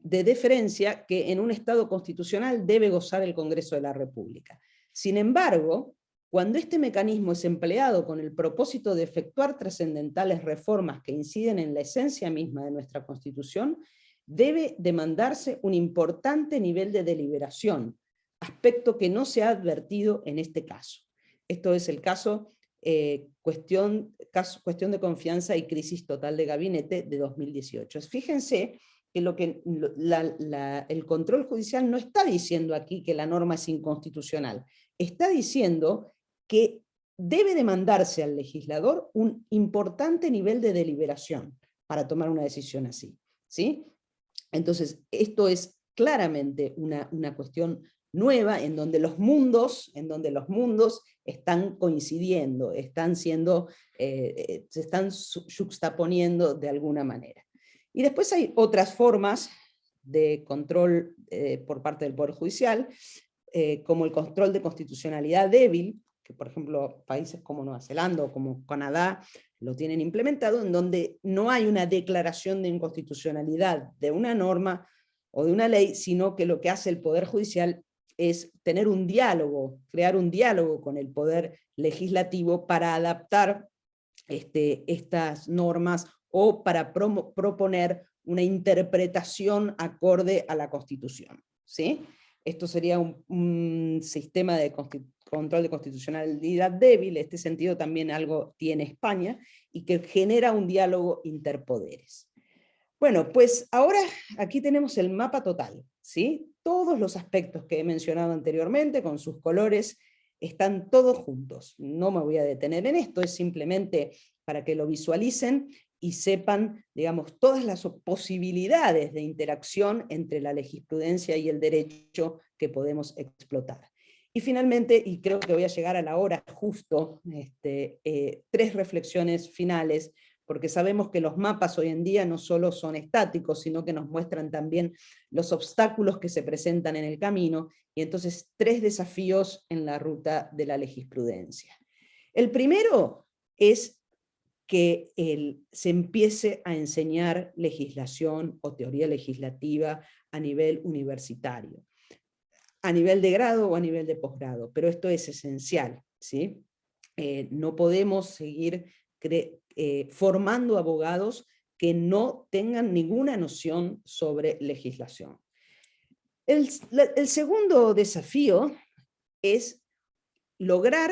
de deferencia que en un Estado constitucional debe gozar el Congreso de la República. Sin embargo, cuando este mecanismo es empleado con el propósito de efectuar trascendentales reformas que inciden en la esencia misma de nuestra Constitución, debe demandarse un importante nivel de deliberación, aspecto que no se ha advertido en este caso. Esto es el caso cuestión de confianza y crisis total de gabinete de 2018. Fíjense que el control judicial no está diciendo aquí que la norma es inconstitucional, está diciendo que debe demandarse al legislador un importante nivel de deliberación para tomar una decisión así, ¿sí? Entonces, esto es claramente una cuestión nueva en donde los mundos están coincidiendo, están siendo, se están yuxtaponiendo de alguna manera. Y después hay otras formas de control por parte del Poder Judicial, como el control de constitucionalidad débil, que por ejemplo países como Nueva Zelanda o como Canadá lo tienen implementado, en donde no hay una declaración de inconstitucionalidad de una norma o de una ley, sino que lo que hace el Poder Judicial es tener un diálogo, crear un diálogo con el Poder Legislativo para adaptar estas normas o para proponer una interpretación acorde a la Constitución, ¿sí? Esto sería un sistema de control de constitucionalidad débil, en este sentido también algo tiene España, y que genera un diálogo interpoderes. Bueno, pues ahora aquí tenemos el mapa total, ¿sí? Todos los aspectos que he mencionado anteriormente, con sus colores, están todos juntos. No me voy a detener en esto, es simplemente para que lo visualicen y sepan, digamos, todas las posibilidades de interacción entre la jurisprudencia y el derecho que podemos explotar. Y finalmente, y creo que voy a llegar a la hora justo, 3 reflexiones finales, porque sabemos que los mapas hoy en día no solo son estáticos, sino que nos muestran también los obstáculos que se presentan en el camino, y entonces 3 desafíos en la ruta de la jurisprudencia. El primero es que se empiece a enseñar legislación o teoría legislativa a nivel universitario, a nivel de grado o a nivel de posgrado, pero esto es esencial, ¿sí? No podemos seguir formando abogados que no tengan ninguna noción sobre legislación. El segundo desafío es lograr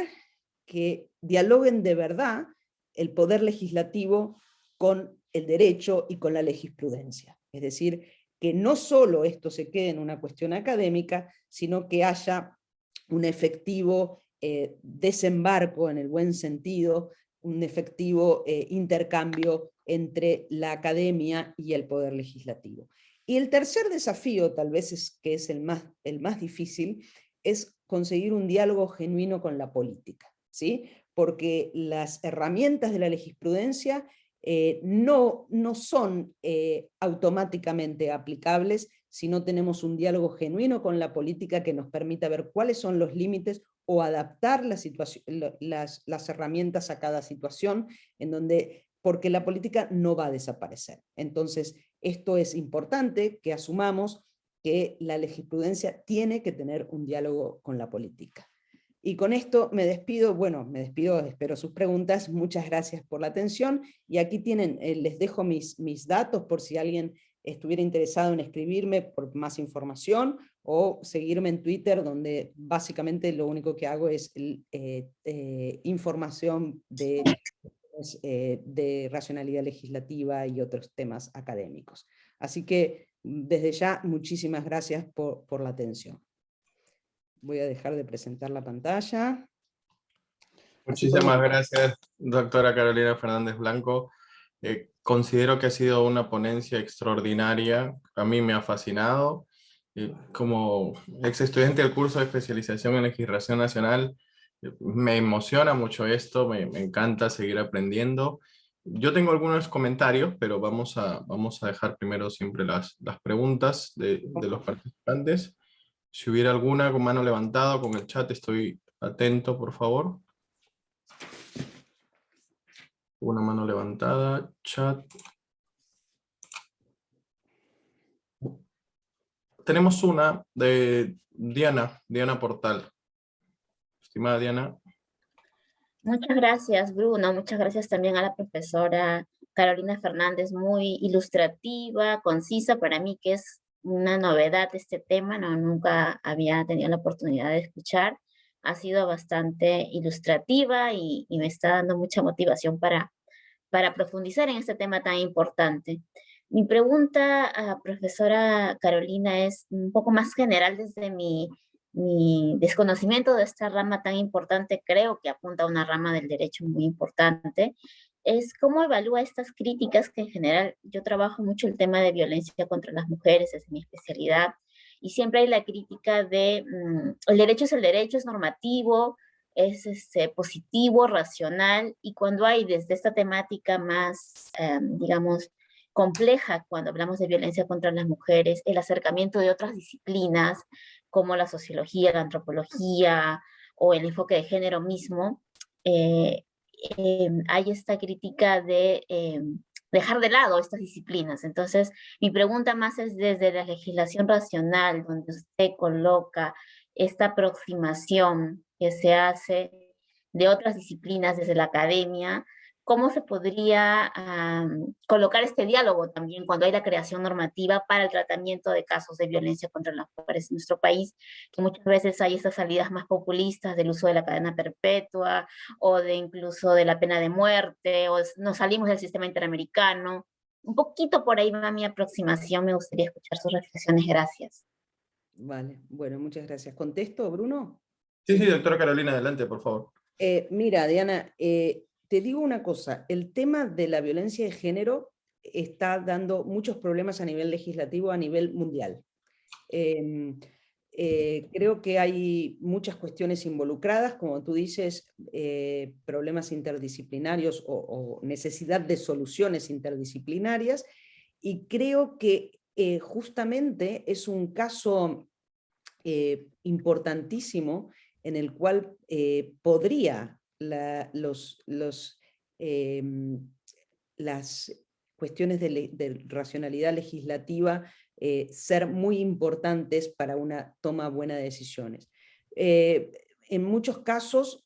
que dialoguen de verdad el poder legislativo con el derecho y con la jurisprudencia. Es decir, que no solo esto se quede en una cuestión académica, sino que haya un efectivo desembarco en el buen sentido, un efectivo intercambio entre la academia y el poder legislativo. Y el tercer desafío, tal vez que es el más difícil, es conseguir un diálogo genuino con la política, ¿sí? Porque las herramientas de la jurisprudencia no son automáticamente aplicables si no tenemos un diálogo genuino con la política que nos permita ver cuáles son los límites o adaptar las herramientas a cada situación, porque la política no va a desaparecer. Entonces, esto es importante que asumamos que la jurisprudencia tiene que tener un diálogo con la política. Y con esto me despido, espero sus preguntas, muchas gracias por la atención, y aquí tienen, les dejo mis datos por si alguien estuviera interesado en escribirme por más información, o seguirme en Twitter, donde básicamente lo único que hago es información de racionalidad legislativa y otros temas académicos. Así que desde ya, muchísimas gracias por la atención. Voy a dejar de presentar la pantalla. Muchísimas gracias, doctora Carolina Fernández Blanco. Considero que ha sido una ponencia extraordinaria. A mí me ha fascinado. Como ex estudiante del curso de especialización en legislación nacional, me emociona mucho esto, me encanta seguir aprendiendo. Yo tengo algunos comentarios, pero vamos a dejar primero siempre las preguntas de los participantes. Si hubiera alguna con mano levantada o con el chat, estoy atento, por favor. Una mano levantada, chat. Tenemos una de Diana Portal. Estimada Diana. Muchas gracias, Bruno. Muchas gracias también a la profesora Carolina Fernández, muy ilustrativa, concisa. Para mí que es una novedad este tema, nunca había tenido la oportunidad de escuchar. Ha sido bastante ilustrativa y me está dando mucha motivación para profundizar en este tema tan importante. Mi pregunta a profesora Carolina es un poco más general desde mi mi desconocimiento de esta rama tan importante, creo que apunta a una rama del derecho muy importante, es cómo evalúa estas críticas que en general yo trabajo mucho el tema de violencia contra las mujeres, es mi especialidad, y siempre hay la crítica de el derecho es el derecho, es normativo, es positivo, racional, y cuando hay desde esta temática más, digamos, compleja, cuando hablamos de violencia contra las mujeres, el acercamiento de otras disciplinas, como la sociología, la antropología o el enfoque de género mismo, hay esta crítica de dejar de lado estas disciplinas. Entonces, mi pregunta más es desde la legislación racional, donde usted coloca esta aproximación que se hace de otras disciplinas desde la academia, ¿cómo se podría colocar este diálogo también cuando hay la creación normativa para el tratamiento de casos de violencia contra las mujeres en nuestro país? Que muchas veces hay estas salidas más populistas del uso de la cadena perpetua o de incluso de la pena de muerte, o nos salimos del sistema interamericano. Un poquito por ahí va mi aproximación, me gustaría escuchar sus reflexiones, gracias. Vale, bueno, muchas gracias. ¿Contesto, Bruno? Sí, doctora Carolina, adelante, por favor. Mira, Diana, te digo una cosa, el tema de la violencia de género está dando muchos problemas a nivel legislativo, a nivel mundial. Creo que hay muchas cuestiones involucradas, como tú dices, problemas interdisciplinarios o necesidad de soluciones interdisciplinarias, y creo que justamente es un caso importantísimo en el cual podría las cuestiones de racionalidad legislativa ser muy importantes para una toma buena de decisiones. En muchos casos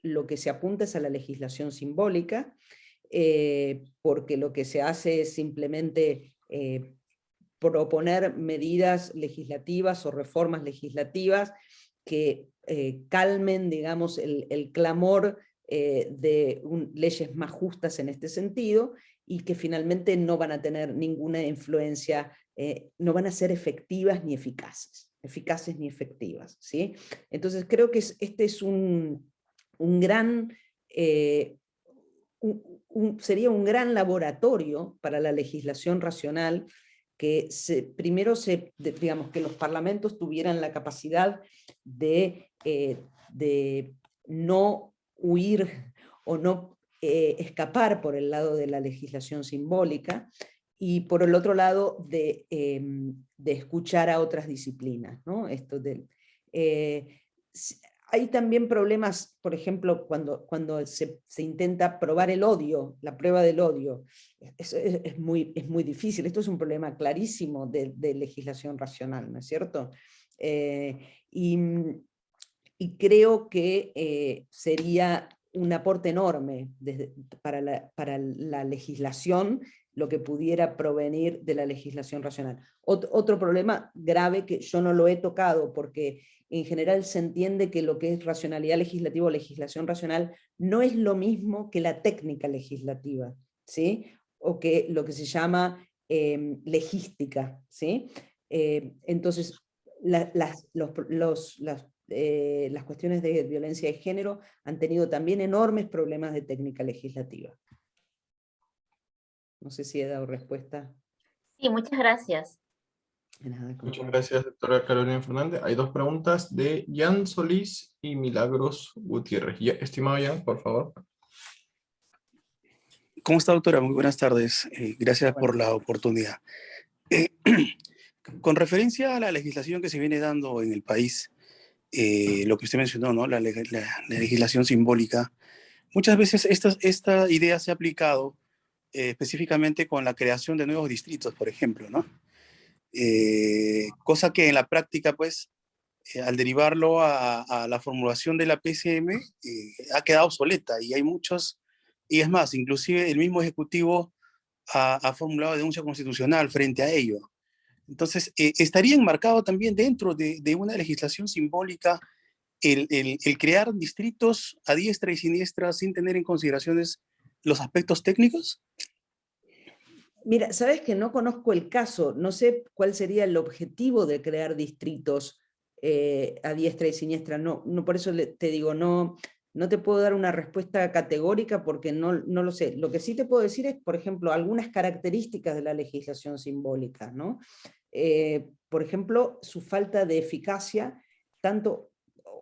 lo que se apunta es a la legislación simbólica, porque lo que se hace es simplemente proponer medidas legislativas o reformas legislativas que calmen, digamos, el clamor de leyes más justas en este sentido, y que finalmente no van a tener ninguna influencia, no van a ser efectivas ni eficaces ni efectivas, ¿sí? Entonces creo que este es un gran, sería un gran laboratorio para la legislación racional, que digamos, que los parlamentos tuvieran la capacidad de no huir o no escapar por el lado de la legislación simbólica, y por el otro lado de escuchar a otras disciplinas, ¿no? Hay también problemas, por ejemplo, cuando se intenta probar el odio, la prueba del odio. Es muy difícil. Esto es un problema clarísimo de legislación racional, ¿no es cierto? Y creo que sería un aporte enorme para la legislación lo que pudiera provenir de la legislación racional. Otro problema grave que yo no lo he tocado, porque en general se entiende que lo que es racionalidad legislativa o legislación racional no es lo mismo que la técnica legislativa, ¿sí? O que lo que se llama legística, ¿sí? Entonces, las cuestiones de violencia de género han tenido también enormes problemas de técnica legislativa. No sé si he dado respuesta. Sí, muchas gracias. De nada, Muchas gracias, doctora Carolina Fernández. Hay dos preguntas de Jan Solís y Milagros Gutiérrez. Estimado Jan, por favor. ¿Cómo está, doctora? Muy buenas tardes. Gracias por la oportunidad. Con referencia a la legislación que se viene dando en el país, lo que usted mencionó, ¿no? La legislación simbólica, muchas veces esta idea se ha aplicado específicamente con la creación de nuevos distritos, por ejemplo, ¿no? Cosa que en la práctica, pues, al derivarlo a la formulación de la PCM, ha quedado obsoleta, y hay muchos, y es más, inclusive el mismo Ejecutivo ha formulado denuncia constitucional frente a ello. Entonces, ¿estaría enmarcado también dentro de una legislación simbólica el crear distritos a diestra y siniestra sin tener en consideraciones los aspectos técnicos? Mira, sabes que no conozco el caso, no sé cuál sería el objetivo de crear distritos a diestra y siniestra. No, por eso te digo, no te puedo dar una respuesta categórica porque no lo sé. Lo que sí te puedo decir es, por ejemplo, algunas características de la legislación simbólica, ¿no? Por ejemplo, su falta de eficacia, tanto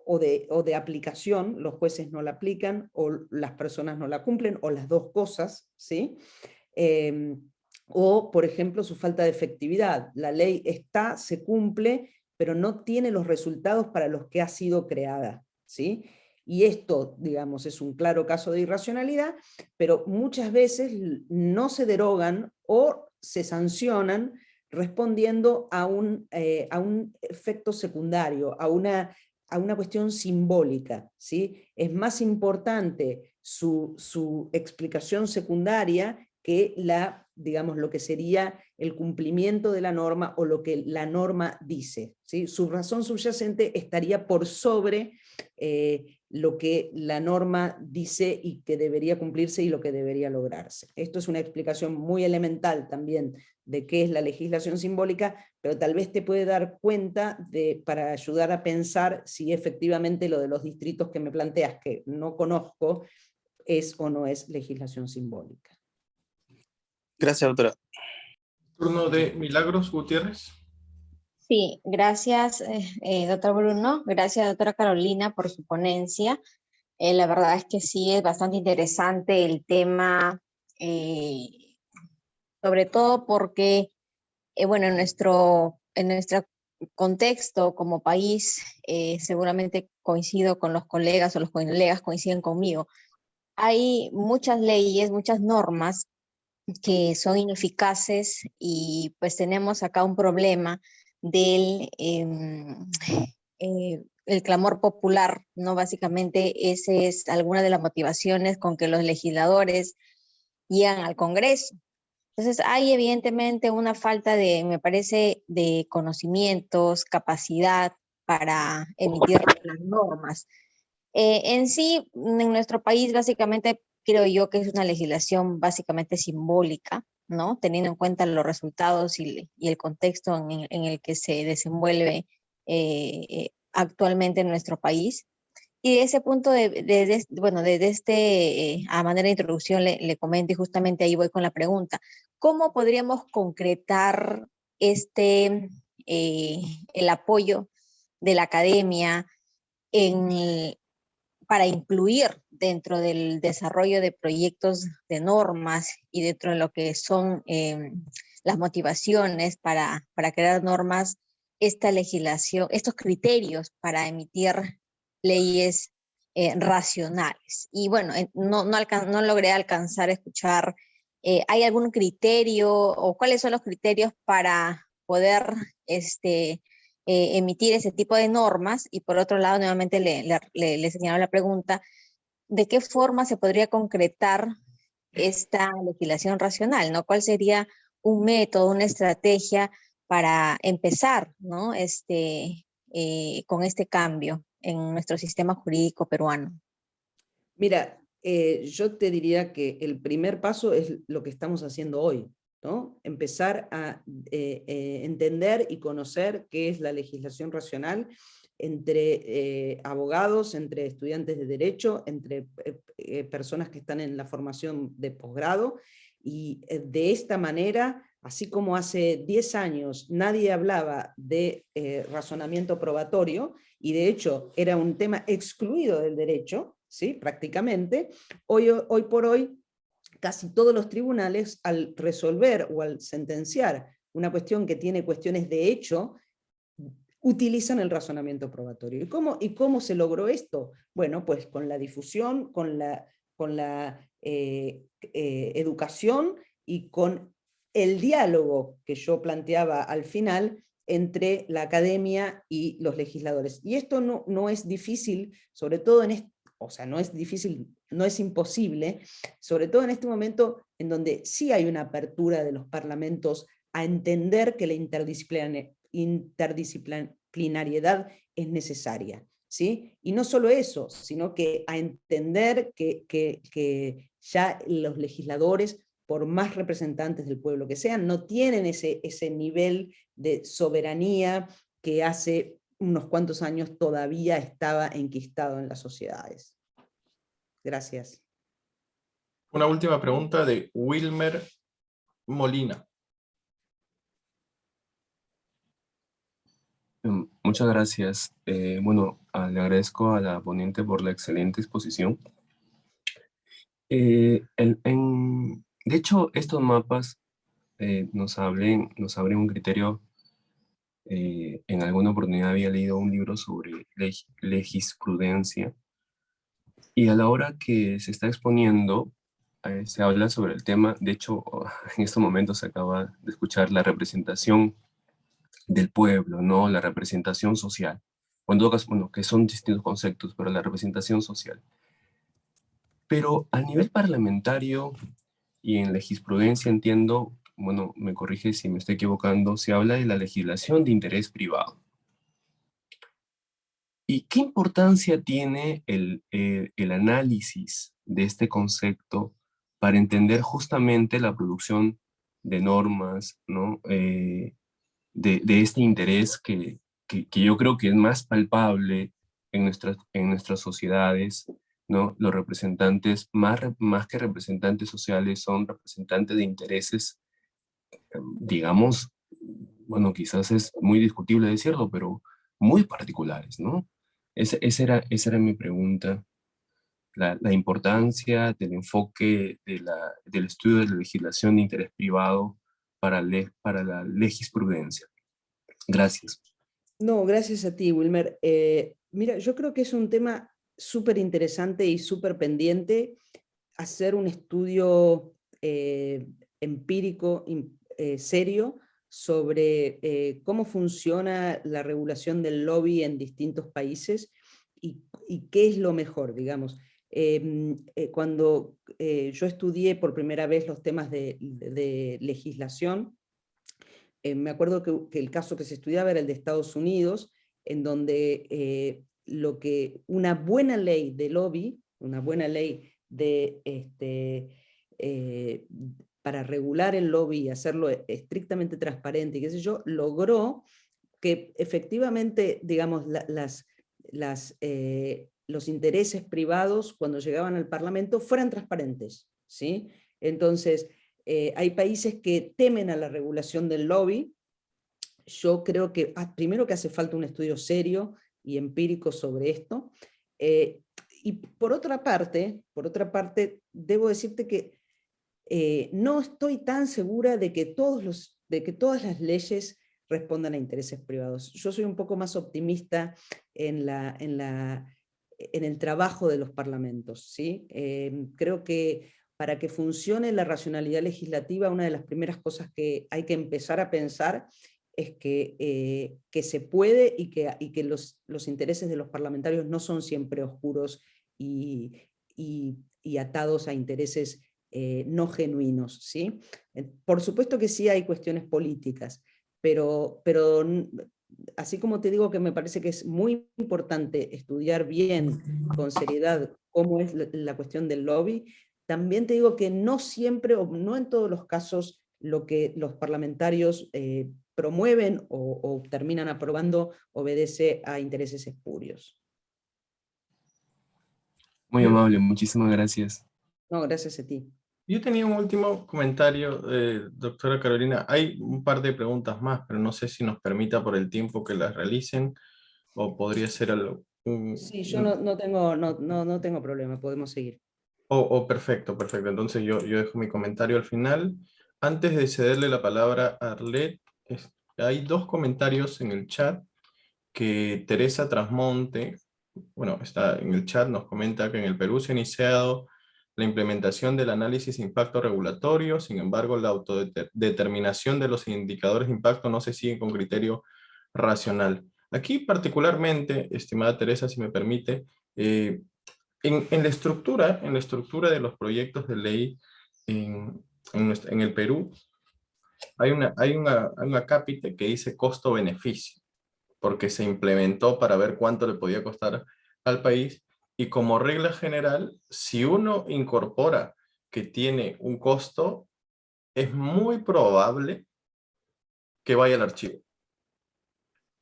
o de aplicación, los jueces no la aplican, o las personas no la cumplen, o las dos cosas, ¿sí? O, por ejemplo, su falta de efectividad. La ley está, se cumple, pero no tiene los resultados para los que ha sido creada, ¿sí? Y esto, digamos, es un claro caso de irracionalidad, pero muchas veces no se derogan o se sancionan respondiendo a un efecto secundario, a una cuestión simbólica, ¿sí? Es más importante su explicación secundaria que digamos, lo que sería el cumplimiento de la norma o lo que la norma dice, ¿sí? Su razón subyacente estaría por sobre lo que la norma dice y que debería cumplirse y lo que debería lograrse. Esto es una explicación muy elemental también de qué es la legislación simbólica, pero tal vez te puede dar cuenta para ayudar a pensar si efectivamente lo de los distritos que me planteas, que no conozco, es o no es legislación simbólica. Gracias, doctora. Turno de Milagros Gutiérrez. Sí, gracias, doctor Bruno. Gracias, doctora Carolina, por su ponencia. La verdad es que sí, es bastante interesante el tema, sobre todo porque, bueno, en nuestro contexto como país, seguramente coincido con los colegas o los colegas coinciden conmigo. Hay muchas leyes, muchas normas que son ineficaces y pues tenemos acá un problema del el clamor popular, ¿no? Básicamente esa es alguna de las motivaciones con que los legisladores llegan al Congreso. Entonces hay evidentemente una falta de, me parece, de conocimientos, capacidad para emitir las normas. En sí, en nuestro país básicamente creo yo que es una legislación básicamente simbólica, ¿no? Teniendo en cuenta los resultados y el contexto en el que se desenvuelve actualmente en nuestro país. Y de ese punto, a manera de introducción le comento y justamente ahí voy con la pregunta. ¿Cómo podríamos concretar el apoyo de la academia para incluir dentro del desarrollo de proyectos de normas y dentro de lo que son las motivaciones para crear normas, esta legislación, estos criterios para emitir leyes racionales? Y bueno, no logré alcanzar a escuchar, ¿hay algún criterio o cuáles son los criterios para poder emitir ese tipo de normas? Y por otro lado, nuevamente le señalo la pregunta, ¿de qué forma se podría concretar esta legislación racional, ¿no? ¿Cuál sería un método, una estrategia para empezar, ¿no? Con este cambio en nuestro sistema jurídico peruano? Mira, yo te diría que el primer paso es lo que estamos haciendo hoy, ¿no? Empezar a entender y conocer qué es la legislación racional entre abogados, entre estudiantes de derecho, entre personas que están en la formación de posgrado, y de esta manera, así como hace 10 años nadie hablaba de razonamiento probatorio, y de hecho era un tema excluido del derecho, ¿sí? Prácticamente, hoy por hoy casi todos los tribunales, al resolver o al sentenciar una cuestión que tiene cuestiones de hecho, utilizan el razonamiento probatorio. ¿Y cómo se logró esto? Bueno, pues con la difusión, con la educación y con el diálogo que yo planteaba al final entre la academia y los legisladores. Y esto no es difícil, sobre todo no es difícil, no es imposible, sobre todo en este momento en donde sí hay una apertura de los parlamentos a entender que la interdisciplinariedad es necesaria, ¿sí? Y no solo eso, sino que a entender que ya los legisladores, por más representantes del pueblo que sean, no tienen ese nivel de soberanía que hace unos cuantos años todavía estaba enquistado en las sociedades. Gracias. Una última pregunta de Wilmer Molina. Muchas gracias. Bueno, le agradezco a la ponente por la excelente exposición. De hecho, estos mapas nos abren un criterio. En alguna oportunidad había leído un libro sobre legisprudencia, y a la hora que se está exponiendo, se habla sobre el tema. De hecho, en estos momentos se acaba de escuchar la representación del pueblo, ¿no? La representación social. O en todo caso, bueno, que son distintos conceptos, pero la representación social. Pero a nivel parlamentario y en legisprudencia, entiendo, bueno, me corrige si me estoy equivocando, se habla de la legislación de interés privado. ¿Y qué importancia tiene el análisis de este concepto para entender justamente la producción de normas, ¿no? De este interés que yo creo que es más palpable en nuestras sociedades, ¿no? Los representantes, más que representantes sociales, son representantes de intereses, digamos, bueno, quizás es muy discutible decirlo, pero muy particulares, ¿no? Esa era mi pregunta. La importancia del enfoque del estudio de la legislación de interés privado para la legisprudencia. Gracias. No, gracias a ti, Wilmer. Mira, yo creo que es un tema súper interesante y súper pendiente hacer un estudio empírico serio sobre cómo funciona la regulación del lobby en distintos países y qué es lo mejor, digamos. Cuando yo estudié por primera vez los temas de legislación, me acuerdo que el caso que se estudiaba era el de Estados Unidos, en donde una buena ley de lobby, una buena ley para regular el lobby y hacerlo estrictamente transparente, y qué sé yo, logró que efectivamente, digamos, los intereses privados cuando llegaban al Parlamento fueran transparentes, ¿sí? Entonces, hay países que temen a la regulación del lobby. Yo creo que primero que hace falta un estudio serio y empírico sobre esto, y por otra parte, debo decirte que no estoy tan segura de que todas las leyes respondan a intereses privados. Yo soy un poco más optimista en el trabajo de los parlamentos, ¿sí? Creo que para que funcione la racionalidad legislativa, una de las primeras cosas que hay que empezar a pensar es que se puede y que los intereses de los parlamentarios no son siempre oscuros y atados a intereses no genuinos, ¿sí? Por supuesto que sí hay cuestiones políticas, pero así como te digo que me parece que es muy importante estudiar bien, con seriedad, cómo es la cuestión del lobby, también te digo que no siempre, o no en todos los casos, lo que los parlamentarios promueven o terminan aprobando obedece a intereses espurios. Muy amable, muchísimas gracias. No, gracias a ti. Yo tenía un último comentario, doctora Carolina. Hay un par de preguntas más, pero no sé si nos permita por el tiempo que las realicen, o podría ser algo... Sí, yo no tengo problema, podemos seguir. Perfecto. Entonces yo dejo mi comentario al final. Antes de cederle la palabra a Arlet, hay dos comentarios en el chat que Teresa Trasmonte, bueno, está en el chat, nos comenta que en el Perú se ha iniciado la implementación del análisis de impacto regulatorio. Sin embargo, la autodeterminación de los indicadores de impacto no se sigue con criterio racional. Aquí particularmente, estimada Teresa, si me permite, en la estructura de los proyectos de ley en el Perú, hay un acápite que dice costo-beneficio, porque se implementó para ver cuánto le podía costar al país, y como regla general, si uno incorpora que tiene un costo, es muy probable que vaya al archivo.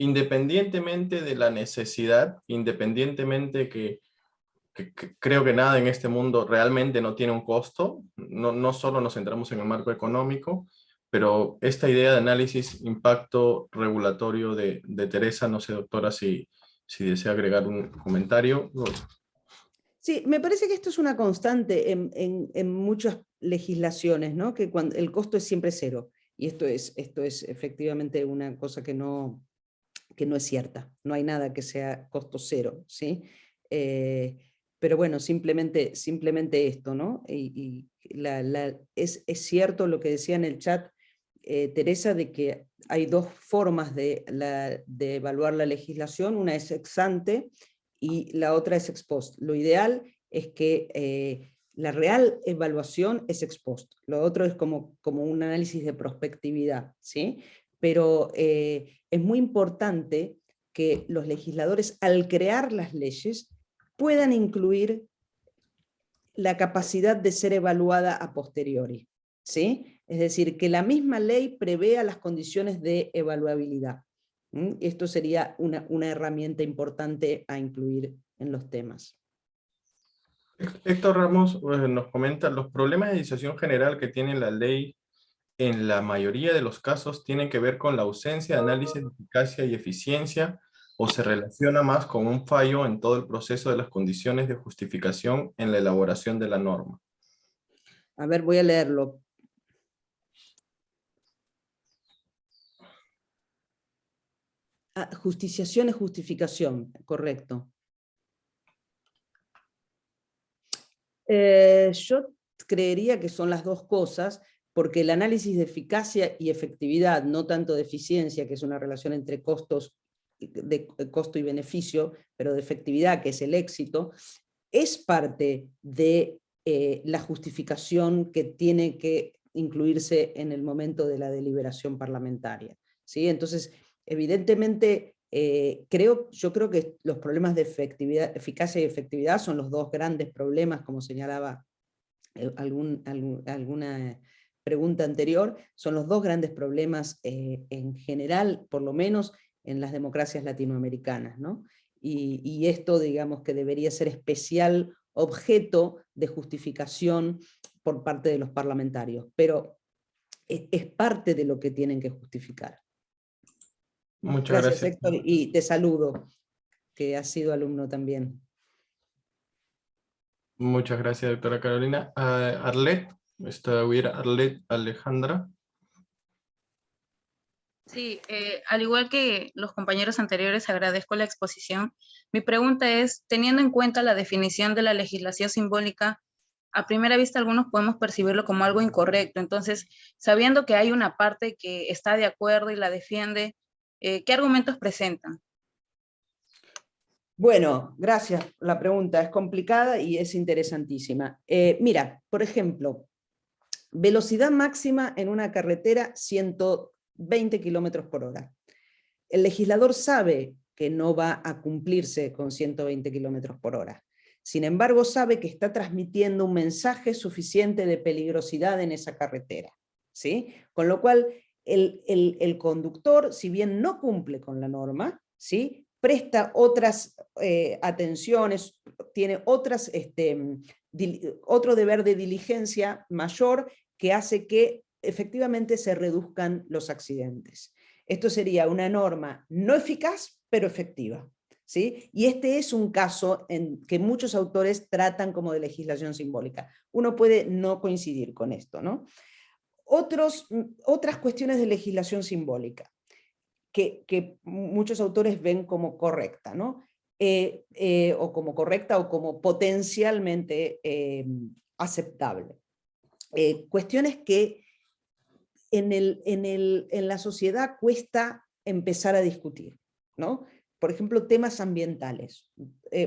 independientemente de la necesidad, independientemente que creo que nada en este mundo realmente no tiene un costo, no solo nos centramos en el marco económico, pero esta idea de análisis impacto regulatorio de Teresa, no sé, doctora, si desea agregar un comentario. Sí, me parece que esto es una constante en muchas legislaciones, ¿no? Que cuando el costo es siempre cero, y esto es efectivamente una cosa que no es cierta, no hay nada que sea costo cero, ¿sí? Pero bueno, simplemente esto, ¿no? Es cierto lo que decía en el chat Teresa, de que hay dos formas de evaluar la legislación, una es ex ante y la otra es ex post. Lo ideal es que la real evaluación es ex post, lo otro es como un análisis de prospectividad, ¿sí? Pero es muy importante que los legisladores, al crear las leyes, puedan incluir la capacidad de ser evaluada a posteriori, ¿sí? Es decir, que la misma ley prevea las condiciones de evaluabilidad. Esto sería una herramienta importante a incluir en los temas. Héctor Ramos nos comenta, los problemas de decisión general que tiene la ley en la mayoría de los casos tienen que ver con la ausencia de análisis de eficacia y eficiencia, o se relaciona más con un fallo en todo el proceso de las condiciones de justificación en la elaboración de la norma. A ver, voy a leerlo. Justiciación es justificación, correcto. Yo creería que son las dos cosas, porque el análisis de eficacia y efectividad, no tanto de eficiencia, que es una relación entre costos, de costo y beneficio, pero de efectividad, que es el éxito, es parte de la justificación que tiene que incluirse en el momento de la deliberación parlamentaria, ¿sí? Entonces, evidentemente, yo creo que los problemas de eficacia y efectividad son los dos grandes problemas, como señalaba alguna pregunta anterior, son los dos grandes problemas en general, por lo menos en las democracias latinoamericanas, ¿no? Y esto, digamos, que debería ser especial objeto de justificación por parte de los parlamentarios, pero es parte de lo que tienen que justificar. Muchas gracias. Héctor, y te saludo, que has sido alumno también. Muchas gracias, doctora Carolina. Arlet, Arlet Alejandra. Sí, al igual que los compañeros anteriores, agradezco la exposición. Mi pregunta es, teniendo en cuenta la definición de la legislación simbólica, a primera vista algunos podemos percibirlo como algo incorrecto. Entonces, sabiendo que hay una parte que está de acuerdo y la defiende, ¿qué argumentos presentan? Bueno, gracias. La pregunta es complicada y es interesantísima. Mira, por ejemplo, velocidad máxima en una carretera 120 kilómetros por hora. El legislador sabe que no va a cumplirse con 120 kilómetros por hora. Sin embargo, sabe que está transmitiendo un mensaje suficiente de peligrosidad en esa carretera, ¿sí? Con lo cual, el conductor, si bien no cumple con la norma, ¿sí?, presta otras atenciones, tiene otras, otro deber de diligencia mayor que hace que efectivamente se reduzcan los accidentes. Esto sería una norma no eficaz, pero efectiva, ¿sí? Y este es un caso en que muchos autores tratan como de legislación simbólica. Uno puede no coincidir con esto, ¿no? Otras cuestiones de legislación simbólica que muchos autores ven como correcta, ¿no? O como correcta o como potencialmente aceptable. Cuestiones que en la sociedad cuesta empezar a discutir, ¿no? Por ejemplo, temas ambientales.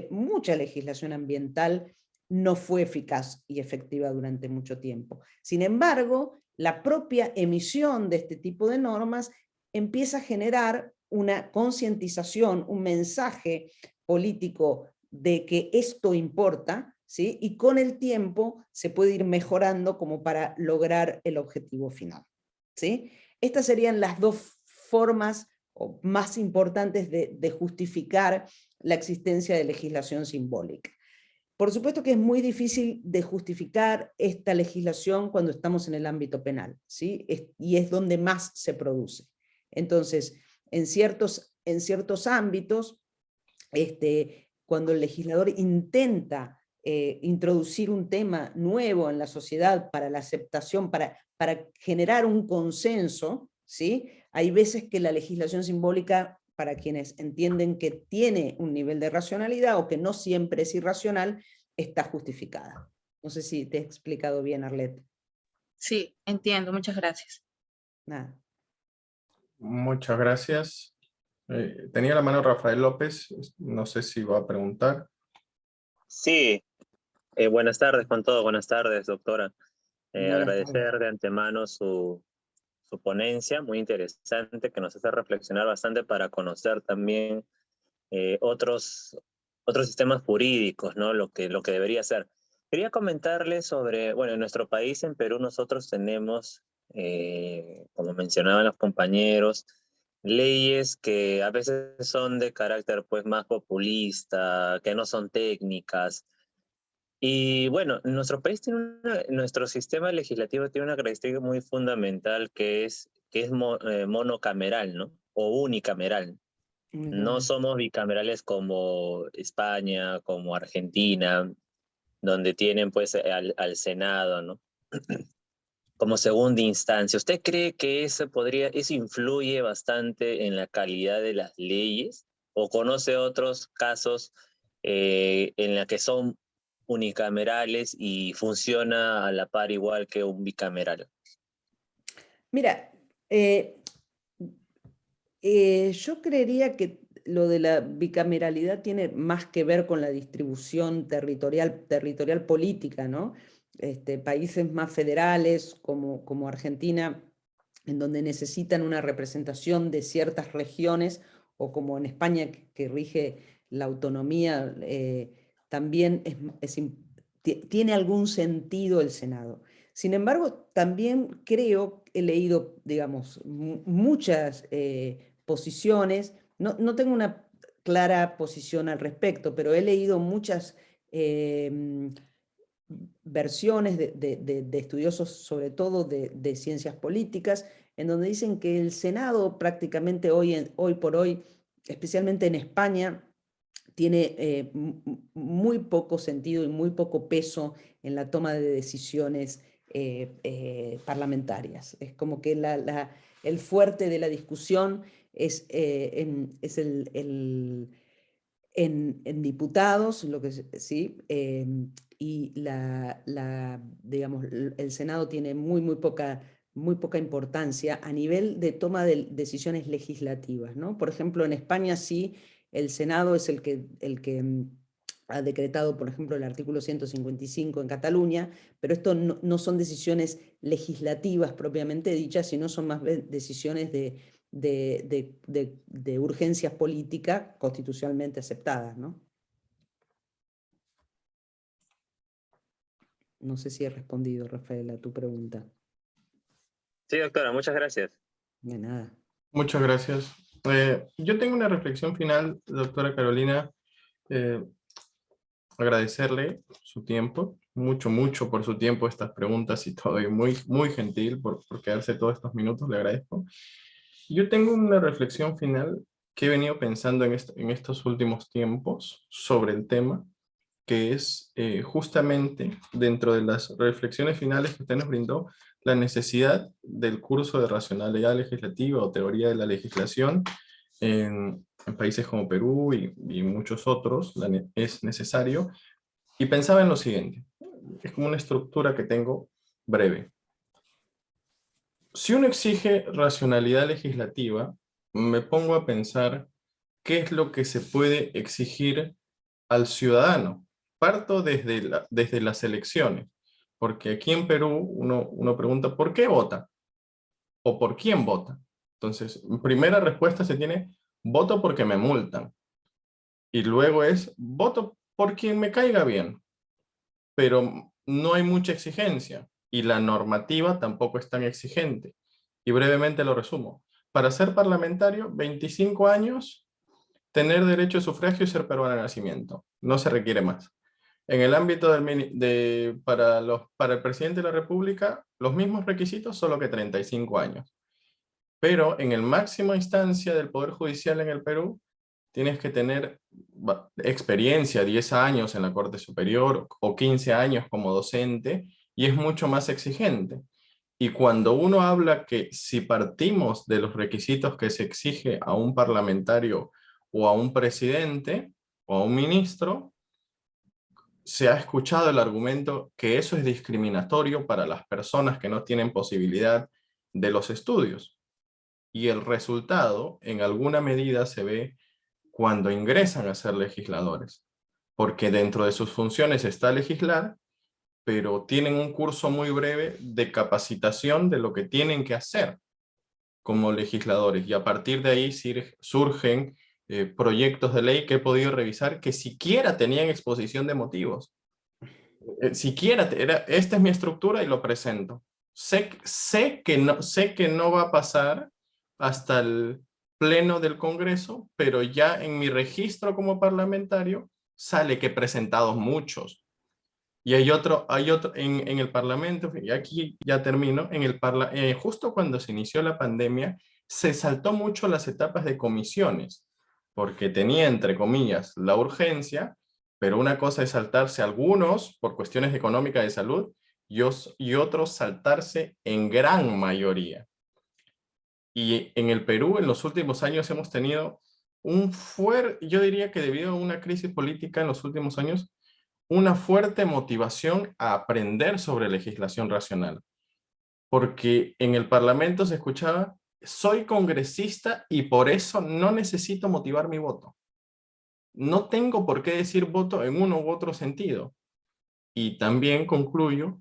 Mucha legislación ambiental no fue eficaz y efectiva durante mucho tiempo. Sin embargo, la propia emisión de este tipo de normas empieza a generar una concientización, un mensaje político de que esto importa, ¿sí? Y con el tiempo se puede ir mejorando como para lograr el objetivo final, ¿sí? Estas serían las dos formas o más importantes de justificar la existencia de legislación simbólica. Por supuesto que es muy difícil de justificar esta legislación cuando estamos en el ámbito penal, ¿sí? Y es donde más se produce. Entonces, en ciertos ámbitos, cuando el legislador intenta introducir un tema nuevo en la sociedad para la aceptación, para generar un consenso, ¿sí? Hay veces que la legislación simbólica, para quienes entienden que tiene un nivel de racionalidad o que no siempre es irracional, está justificada. No sé si te he explicado bien, Arlette. Sí, entiendo. Muchas gracias. Nada. Muchas gracias. Tenía la mano Rafael López, no sé si va a preguntar. Sí, buenas tardes con todo, buenas tardes, doctora. Buenas Agradecer tardes. de antemano su ponencia, muy interesante, que nos hace reflexionar bastante para conocer también otros sistemas jurídicos, ¿no? Lo que debería ser. Quería comentarle sobre, bueno, en nuestro país, en Perú, nosotros tenemos, como mencionaban los compañeros, leyes que a veces son de carácter pues más populista, que no son técnicas. Y bueno, nuestro país tiene nuestro sistema legislativo tiene una característica muy fundamental que es monocameral, ¿no? O unicameral. No somos bicamerales como España, como Argentina, donde tienen pues al Senado, ¿no? Como segunda instancia. ¿Usted cree que eso influye bastante en la calidad de las leyes? ¿O conoce otros casos en la que son unicamerales y funciona a la par igual que un bicameral? Mira, yo creería que lo de la bicameralidad tiene más que ver con la distribución territorial política, ¿no? Países más federales como Argentina, en donde necesitan una representación de ciertas regiones, o como en España que rige la autonomía, también tiene algún sentido el Senado. Sin embargo, también he leído, digamos, muchas posiciones, no tengo una clara posición al respecto, pero he leído muchas versiones de estudiosos, sobre todo de ciencias políticas, en donde dicen que el Senado prácticamente hoy por hoy, especialmente en España, tiene muy poco sentido y muy poco peso en la toma de decisiones parlamentarias. Es como que el fuerte de la discusión es en diputados, lo que sí, y digamos, el Senado tiene muy poca importancia a nivel de toma de decisiones legislativas, ¿no? Por ejemplo, en España sí, el Senado es el que ha decretado, por ejemplo, el artículo 155 en Cataluña, pero esto no son decisiones legislativas propiamente dichas, sino son más decisiones de urgencias políticas constitucionalmente aceptadas, ¿no? No sé si he respondido, Rafael, a tu pregunta. Sí, doctora, muchas gracias. De nada. Muchas gracias. Yo tengo una reflexión final, doctora Carolina. Agradecerle su tiempo, mucho por su tiempo, estas preguntas y todo, y muy gentil por quedarse todos estos minutos, le agradezco. Yo tengo una reflexión final que he venido pensando en estos últimos tiempos sobre el tema, que es justamente dentro de las reflexiones finales que usted nos brindó, la necesidad del curso de racionalidad legislativa o teoría de la legislación en países como Perú y muchos otros es necesario. Y pensaba en lo siguiente, es como una estructura que tengo breve. Si uno exige racionalidad legislativa, me pongo a pensar qué es lo que se puede exigir al ciudadano. Parto desde las elecciones, porque aquí en Perú uno pregunta ¿por qué vota? ¿O por quién vota? Entonces, primera respuesta se tiene, voto porque me multan. Y luego es, voto por quien me caiga bien. Pero no hay mucha exigencia y la normativa tampoco es tan exigente. Y brevemente lo resumo. para ser parlamentario, 25 años, tener derecho de sufragio y ser peruano de nacimiento. No se requiere más. En el ámbito para el presidente de la República, los mismos requisitos, solo que 35 años. Pero en el máximo instancia del Poder Judicial en el Perú, tienes que tener experiencia, 10 años en la Corte Superior o 15 años como docente, y es mucho más exigente. Y cuando uno habla que si partimos de los requisitos que se exige a un parlamentario o a un presidente o a un ministro, se ha escuchado el argumento que eso es discriminatorio para las personas que no tienen posibilidad de los estudios. Y el resultado, en alguna medida, se ve cuando ingresan a ser legisladores, porque dentro de sus funciones está legislar, pero tienen un curso muy breve de capacitación de lo que tienen que hacer como legisladores, y a partir de ahí surgen proyectos de ley que he podido revisar que siquiera tenían exposición de motivos. Esta es mi estructura y lo presento. Sé que no va a pasar hasta el pleno del Congreso, pero ya en mi registro como parlamentario sale que he presentado muchos. Y hay otro en el Parlamento, y aquí ya termino, justo cuando se inició la pandemia, se saltó mucho las etapas de comisiones, porque tenía, entre comillas, la urgencia, pero una cosa es saltarse algunos por cuestiones económicas de salud, y otros saltarse en gran mayoría. Y en el Perú, en los últimos años, hemos tenido yo diría que debido a una crisis política en los últimos años, una fuerte motivación a aprender sobre legislación racional. Porque en el Parlamento se escuchaba, soy congresista y por eso no necesito motivar mi voto. No tengo por qué decir voto en uno u otro sentido. Y también concluyo,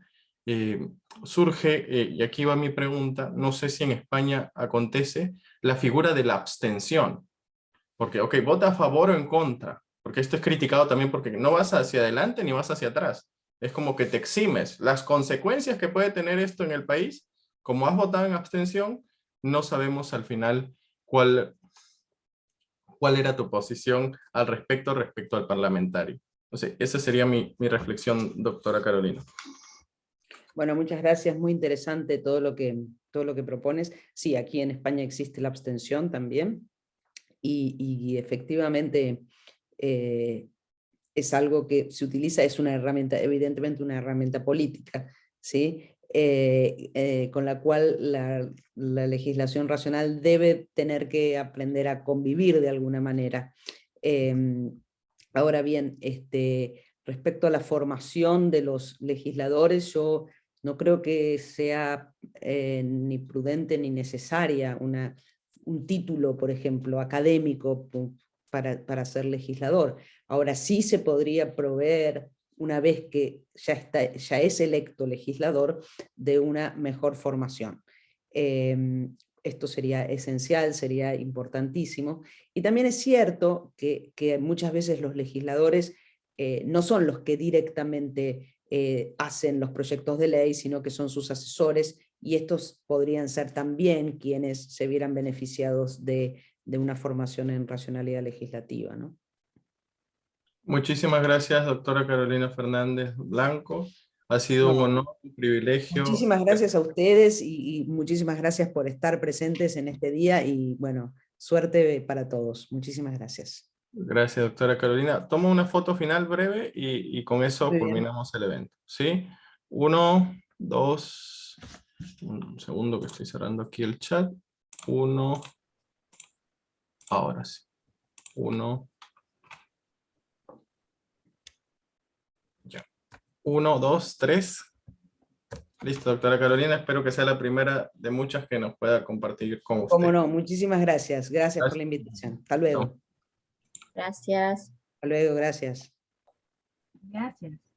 surge, y aquí va mi pregunta, no sé si en España acontece, la figura de la abstención. Porque, ok, vota a favor o en contra, porque esto es criticado también porque no vas hacia adelante ni vas hacia atrás. Es como que te eximes. Las consecuencias que puede tener esto en el país, como has votado en abstención, no sabemos al final cuál era tu posición al respecto al parlamentario. Entonces, esa sería mi reflexión, doctora Carolina. Bueno, muchas gracias, muy interesante todo lo que propones. Sí, aquí en España existe la abstención también, y efectivamente es algo que se utiliza, es una herramienta, evidentemente una herramienta política, ¿sí? Con la cual la legislación racional debe tener que aprender a convivir de alguna manera. Ahora bien, respecto a la formación de los legisladores, yo no creo que sea ni prudente ni necesaria un título, por ejemplo, académico para ser legislador. Ahora sí se podría proveer, una vez que ya es electo legislador, de una mejor formación. Esto sería esencial, sería importantísimo. Y también es cierto que muchas veces los legisladores no son los que directamente hacen los proyectos de ley, sino que son sus asesores, y estos podrían ser también quienes se vieran beneficiados de una formación en racionalidad legislativa, ¿no? Muchísimas gracias, doctora Carolina Fernández Blanco. Ha sido un honor, un privilegio. Muchísimas gracias a ustedes y muchísimas gracias por estar presentes en este día, y bueno, suerte para todos. Muchísimas gracias. Gracias, doctora Carolina. Tomo una foto final breve y con eso culminamos el evento. ¿Sí? 1, 2, un segundo que estoy cerrando aquí el chat. 1, ahora sí. 1, ya. 1, 2, 3. Listo, doctora Carolina. Espero que sea la primera de muchas que nos pueda compartir con usted. Cómo no, muchísimas gracias. Gracias por la invitación. Hasta luego. Gracias. Hasta luego, gracias. Gracias.